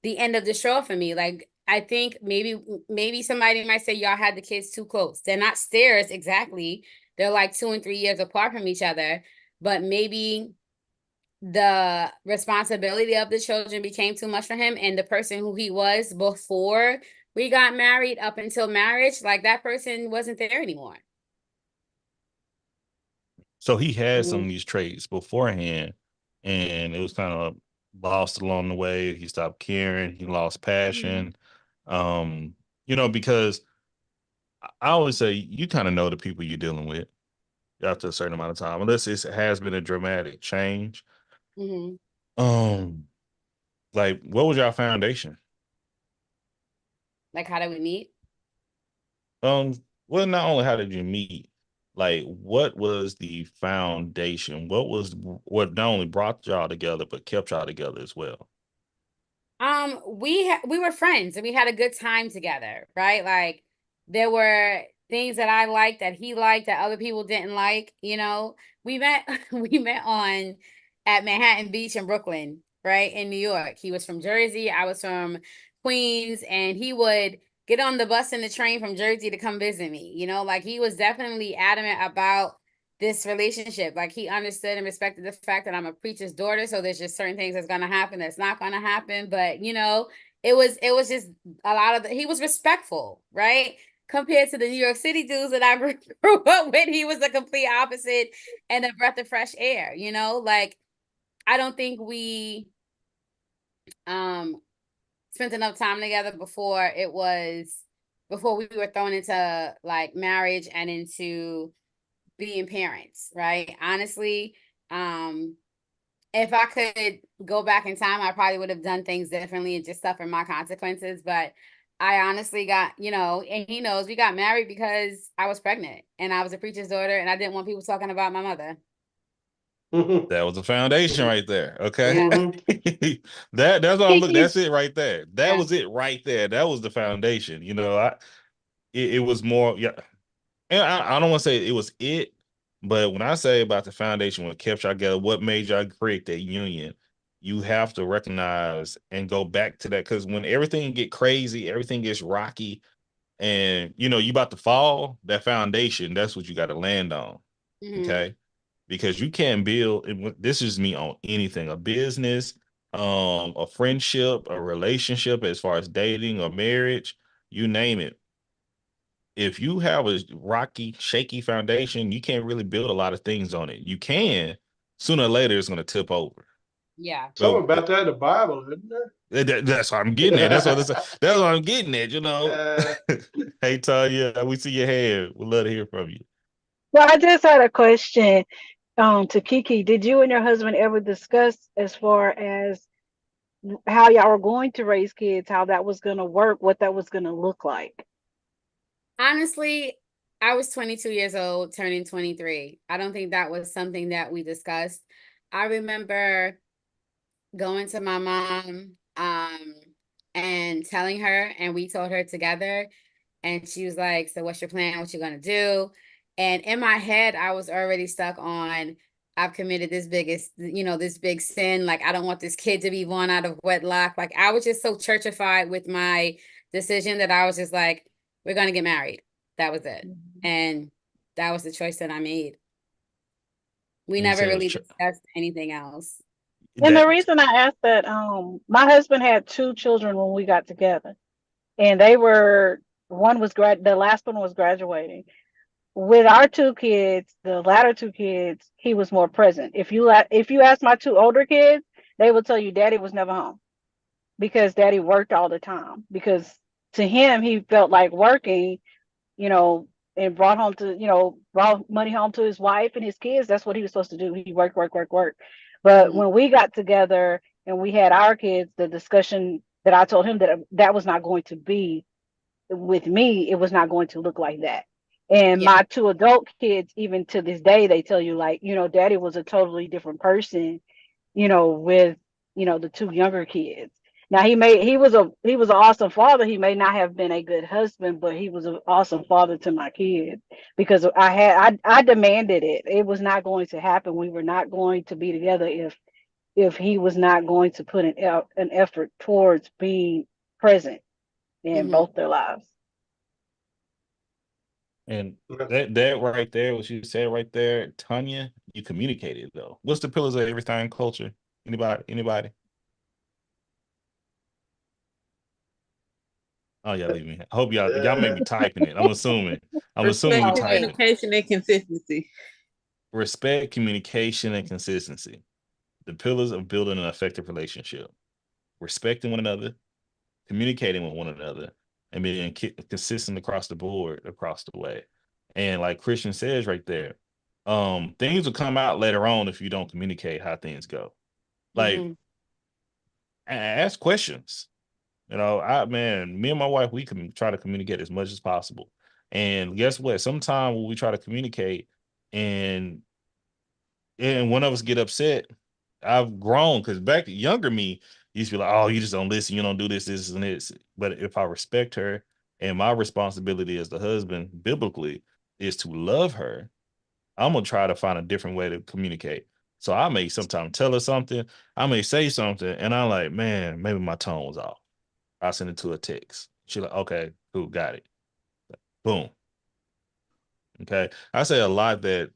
S5: the end of the straw for me. Like I think maybe somebody might say y'all had the kids too close. They're not stairs exactly. They're like 2 and 3 years apart from each other, but maybe the responsibility of the children became too much for him, and the person who he was before we got married up until marriage, like that person wasn't there anymore.
S2: So he had some of these traits beforehand, and it was kind of lost along the way. He stopped caring. He lost passion. Because I always say you kind of know the people you're dealing with after a certain amount of time, unless it has been a dramatic change. Like, what was your foundation?
S5: Like, how did we meet?
S2: Well, not only how did you meet, like, what was the foundation? What not only brought y'all together, but kept y'all together as well?
S5: We were friends and we had a good time together, right? Like there were things that I liked that he liked that other people didn't like. We met we met on at Manhattan Beach in Brooklyn, right? In New York. He was from Jersey, I was from Queens, and he would get on the bus and the train from Jersey to come visit me. Like he was definitely adamant about this relationship. Like he understood and respected the fact that I'm a preacher's daughter, so there's just certain things that's gonna happen that's not gonna happen. But it was just a lot of he was respectful, right? Compared to the New York City dudes that I grew up with, he was the complete opposite and a breath of fresh air. Like I don't think we spent enough time together before we were thrown into like marriage and into being parents, right? Honestly, if I could go back in time, I probably would have done things differently and just suffered my consequences. But I honestly got, and he knows we got married because I was pregnant and I was a preacher's daughter and I didn't want people talking about my mother.
S2: That was the foundation right there. Okay.
S5: Yeah.
S2: That's all. Look, that's it right there. That
S5: Yeah.
S2: was it right there. That was the foundation. It was more, yeah. And I don't want to say it was it, but when I say about the foundation, what kept y'all together, what made y'all create that union, you have to recognize and go back to that. Because when everything get crazy, everything gets rocky, and you about to fall, that foundation, that's what you got to land on. Okay. Because you can't build, this is me on anything, a business, a friendship, a relationship, as far as dating or marriage, you name it. If you have a rocky, shaky foundation, you can't really build a lot of things on it. You can, sooner or later, it's going to tip over.
S5: Yeah.
S6: Something about that in the Bible, isn't there?
S2: That's what I'm getting at. That's what I'm getting at. Hey, Tanya, we see your hand. We'd love to hear from you.
S1: Well, I just had a question to Kiki. Did you and your husband ever discuss as far as how y'all were going to raise kids, how that was going to work, what that was going to look like?
S5: Honestly, I was 22 years old, turning 23. I don't think that was something that we discussed. I remember going to my mom and telling her, and we told her together, and she was like, so what's your plan? What you gonna do? And in my head, I was already stuck on, I've committed this this big sin. Like, I don't want this kid to be born out of wedlock. Like, I was just so churchified with my decision that I was just like, we're gonna get married. That was it. And that was the choice that I made. We
S2: You
S5: never
S2: said it was
S5: really discussed anything else.
S1: And the reason I asked that, my husband had 2 children when we got together, and the last one was graduating. With our 2 kids, the latter 2 kids, he was more present. If you ask my 2 older kids, they will tell you daddy was never home. because daddy worked all the time. Because to him, he felt like working, you know, and brought home to, you know, brought money home to his wife and his kids. That's what he was supposed to do. He worked, work, work, work. But
S3: Mhm.
S1: when we got together and we had our kids, the discussion that I told him that that was not going to be with me, it was not going to look like that. And
S5: Yeah.
S1: my two adult kids, even to this day, they tell you like, you know, daddy was a totally different person, you know, with, you know, the two younger kids. Now he was an awesome father. He may not have been a good husband, but he was an awesome father to my kids because I demanded it. It was not going to happen. We were not going to be together if he was not going to put an effort towards being present in
S5: Hmm.
S1: both their lives.
S2: And that right there, what you said right there, Tanya, you communicated though. What's the pillars of everything culture? Anybody? Oh, y'all leave me. I hope y'all may be typing it. I'm assuming. I'm assuming
S3: Respect,
S2: we
S5: Oh wait.
S2: typing.
S3: communication, and consistency.
S2: Respect, communication, and consistency. The pillars of building an effective relationship. Respecting one another, communicating with one another, and being consistent across the board, across the way. And like Christian says right there, things will come out later on if you don't communicate how things go. Like,
S5: Hmm.
S2: ask questions. You know, me and my wife, we can try to communicate as much as possible. And guess what? Sometimes when we try to communicate and one of us get upset, I've grown because back younger me used to be like, oh, you just don't listen, you don't do this, and this. But if I respect her and my responsibility as the husband biblically is to love her, I'm gonna try to find a different way to communicate. So I may sometimes tell her something, I may say something, and I'm like, man, maybe my tone was off. I send it to a text. She's like, okay, cool, got it. Boom. Okay. I say a lot that,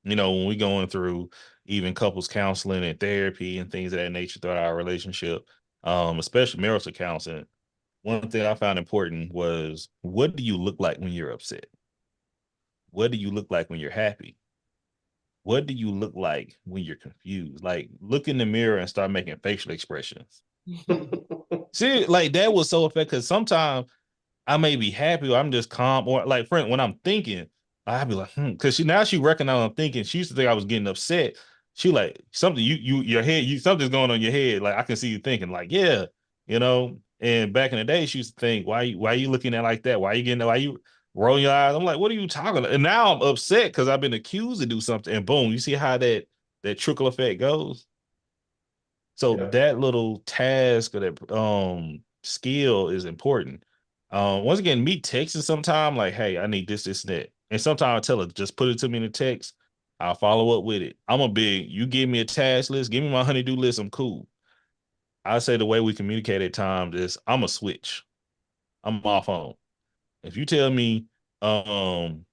S2: when we going through even couples counseling and therapy and things of that nature throughout our relationship, especially marital counseling, one thing I found important was, what do you look like when you're upset? What do you look like when you're happy? What do you look like when you're confused? Like, look in the mirror and start making facial expressions. See, like that was so effective because sometimes I may be happy or I'm just calm, or like friend, when I'm thinking, I'd be like, because she recognized I'm thinking. She used to think I was getting upset. She like something your head, something's going on in your head. Like I can see you thinking, like, yeah, And back in the day, she used to think, why you looking at it like that? Why you rolling your eyes? I'm like, what are you talking about? And now I'm upset because I've been accused to do something. And boom, you see how that trickle effect goes? So
S6: Yeah.
S2: that little task or that skill is important. Once again, me texting sometime like, hey, I need this, and that. And sometimes I tell her, just put it to me in the text. I'll follow up with it. I'm a big, you give me a task list, give me my honeydew list, I'm cool. I say the way we communicate at times is I'm a switch. I'm off on. If you tell me um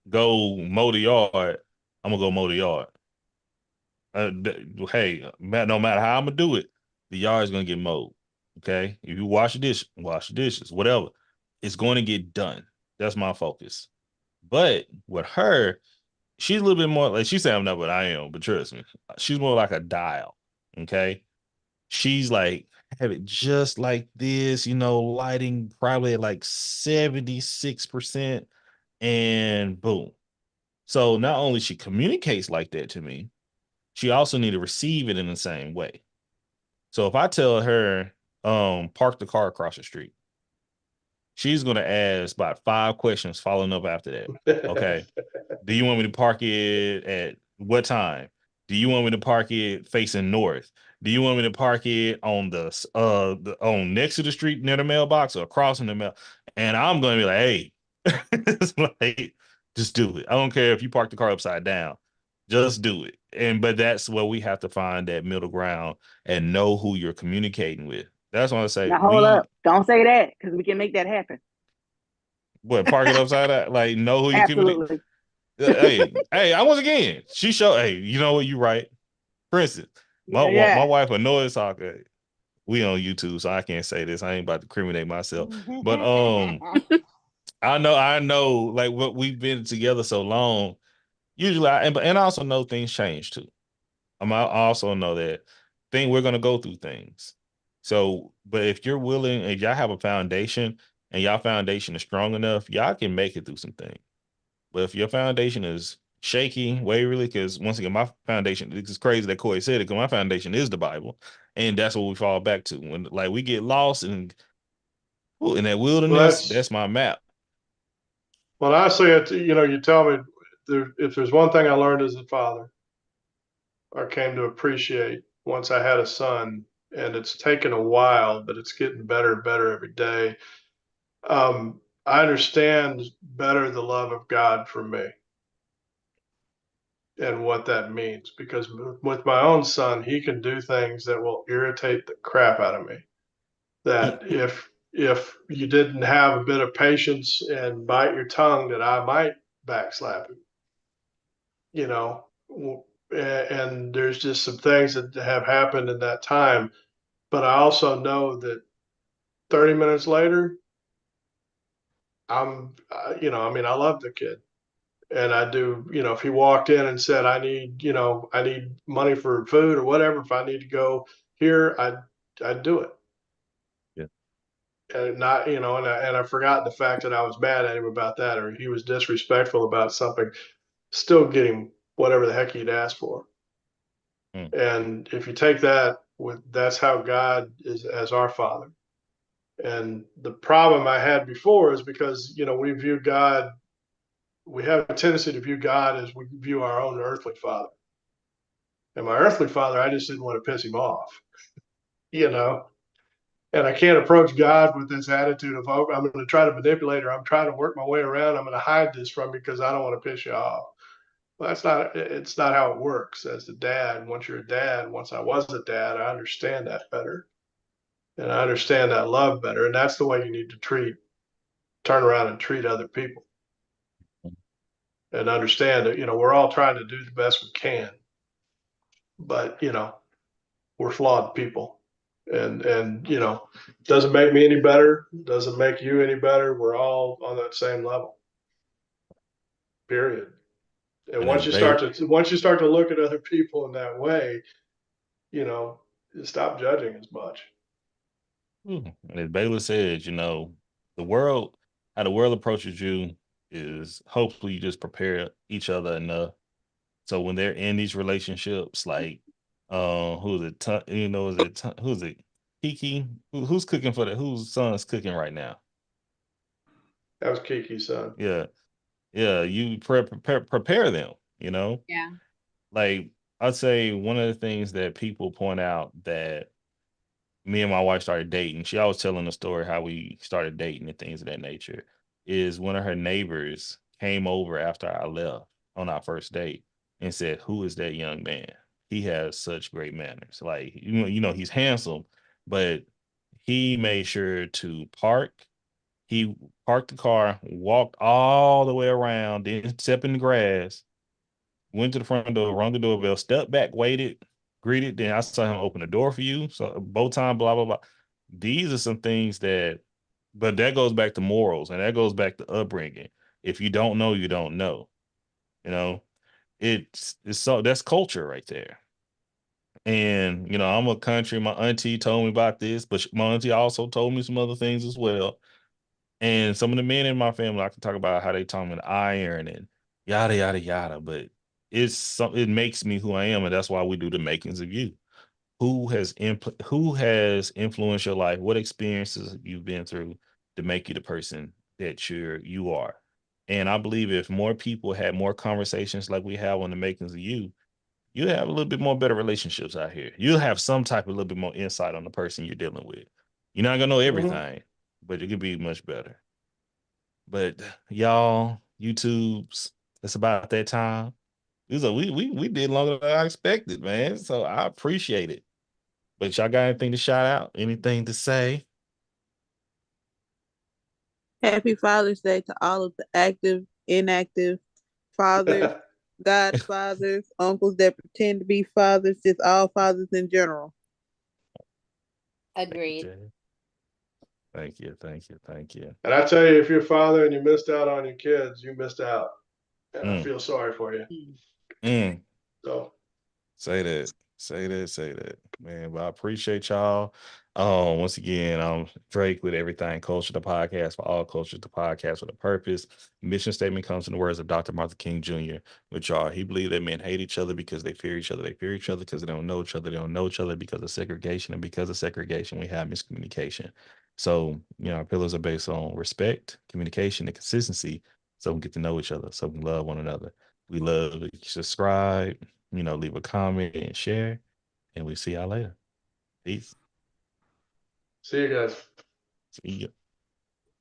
S2: go mow the yard, I'm gonna go mow the yard. Hey, no matter how I'm gonna do it, the yard's gonna get mowed. Okay, if you wash the dishes, whatever, it's going to get done. That's my focus. But with her, she's a little bit more like she said I'm not what I am, but trust me, she's more like a dial. Okay, she's like have it just like this, lighting probably at like 76%, and boom. So not only she communicates like that to me, she also need to receive it in the same way. So if I tell her, park the car across the street, she's gonna ask about 5 questions following up after that. Okay. Do you want me to park it at what time? Do you want me to park it facing north? Do you want me to park it on on next to the street near the mailbox or across from the mail? And I'm gonna be like, hey, it's like, just do it. I don't care if you park the car upside down. Just do it. But that's where we have to find that middle ground and know who you're communicating with. That's why I say
S4: Now hold up. Don't say that because we can make that happen.
S2: park it upside down. Like know who you communicate.
S4: Absolutely.
S2: Hey, I once again, hey, you know what, you right. For instance, my
S4: Yeah,
S2: my
S4: yeah.
S2: wife a noise talker. We on YouTube, so I can't say this. I ain't about to criminate myself. But I know, like what we've been together so long. Usually, and I also know things change too. I also know that we're gonna go through things. So, but if you're willing, if y'all have a foundation and y'all foundation is strong enough, y'all can make it through some things. But if your foundation is shaky, waverly, because once again, my foundation, it's crazy that Corey said it, because my foundation is the Bible. And that's what we fall back to. When like we get lost in that wilderness, that's my map.
S6: Well, I say it, you tell me if there's one thing I learned as a father, or came to appreciate once I had a son, and it's taken a while, but it's getting better and better every day. I understand better the love of God for me and what that means, because with my own son, he can do things that will irritate the crap out of me. That if you didn't have a bit of patience and bite your tongue, that I might backslap him, you know. And there's just some things that have happened in that time. But I also know that 30 minutes later, I mean, I love the kid. And I do, if he walked in and said, I need money for food or whatever, if I need to go here, I'd do it.
S2: Yeah.
S6: And not, and I forgot the fact that I was mad at him about that, or he was disrespectful about something, still get him whatever the heck he'd asked for. And if you take that that's how God is as our Father. And the problem I had before is because, we have a tendency to view God as we view our own earthly father. And my earthly father, I just didn't want to piss him off, you know? And I can't approach God with this attitude of, oh, I'm going to try to manipulate her. I'm trying to work my way around. I'm going to hide this from you because I don't want to piss you off. Well, it's not how it works as a dad. Once you're a dad, once I was a dad, I understand that better. And I understand that love better. And that's the way you need to turn around and treat other people. And understand that, we're all trying to do the best we can. But, we're flawed people. And doesn't make me any better, doesn't make you any better. We're all on that same level. Period. And once you start to look at other people in that way, you stop judging as much.
S2: And as Baylor said, how the world approaches you is hopefully you just prepare each other enough. So when they're in these relationships, like, who's it? Who's it? Kiki? Who's cooking for that? Whose son's cooking right now?
S6: That was Kiki's son.
S2: Yeah. Yeah. You prepare them,
S5: Yeah.
S2: Like, I'd say one of the things that people point out that me and my wife started dating, she always telling the story how we started dating and things of that nature, is one of her neighbors came over after I left on our first date and said, "Who is that young man? He has such great manners. Like, he's handsome, but he made sure to park. He parked the car, walked all the way around, didn't step in the grass, went to the front door, rung the doorbell, stepped back, waited, greeted. Then I saw him open the door for you. So bow time, blah, blah, blah. These are some things but that goes back to morals and that goes back to upbringing. If you don't know, you don't know. It's so that's culture right there. And, I'm a country. My auntie told me about this, but my auntie also told me some other things as well. And some of the men in my family, I can talk about how they taught me to iron and yada, yada, yada. But it makes me who I am. And that's why we do the makings of you. Who has influenced your life? What experiences you've been through to make you the person that you are? And I believe if more people had more conversations like we have on the makings of you'll have a little bit more better relationships out here. You'll have some type of a little bit more insight on the person you're dealing with. You're not gonna know everything, but it could be much better. But y'all, YouTubes, it's about that time. We did longer than I expected, man. So I appreciate it. But y'all got anything to shout out? Anything to say?
S3: Happy Father's Day to all of the active, inactive fathers, godfathers, uncles that pretend to be fathers, just all fathers in general.
S5: Agreed.
S2: Thank you.
S6: And I tell you, if you're a father and you missed out on your kids, you missed out. And I feel sorry for you. So
S2: say that. Man, well, I appreciate y'all. Once again, Drake with Everything Culture, the podcast for all cultures, the podcast with a purpose. Mission statement comes in the words of Dr. Martin King Jr., which are he believed that men hate each other because they fear each other. They fear each other because they don't know each other. They don't know each other because of segregation. And because of segregation, we have miscommunication. So, our pillars are based on respect, communication, and consistency. So we get to know each other. So we love one another. We love to subscribe, leave a comment and share. And we see y'all later. Peace.
S6: See you guys.
S2: See ya.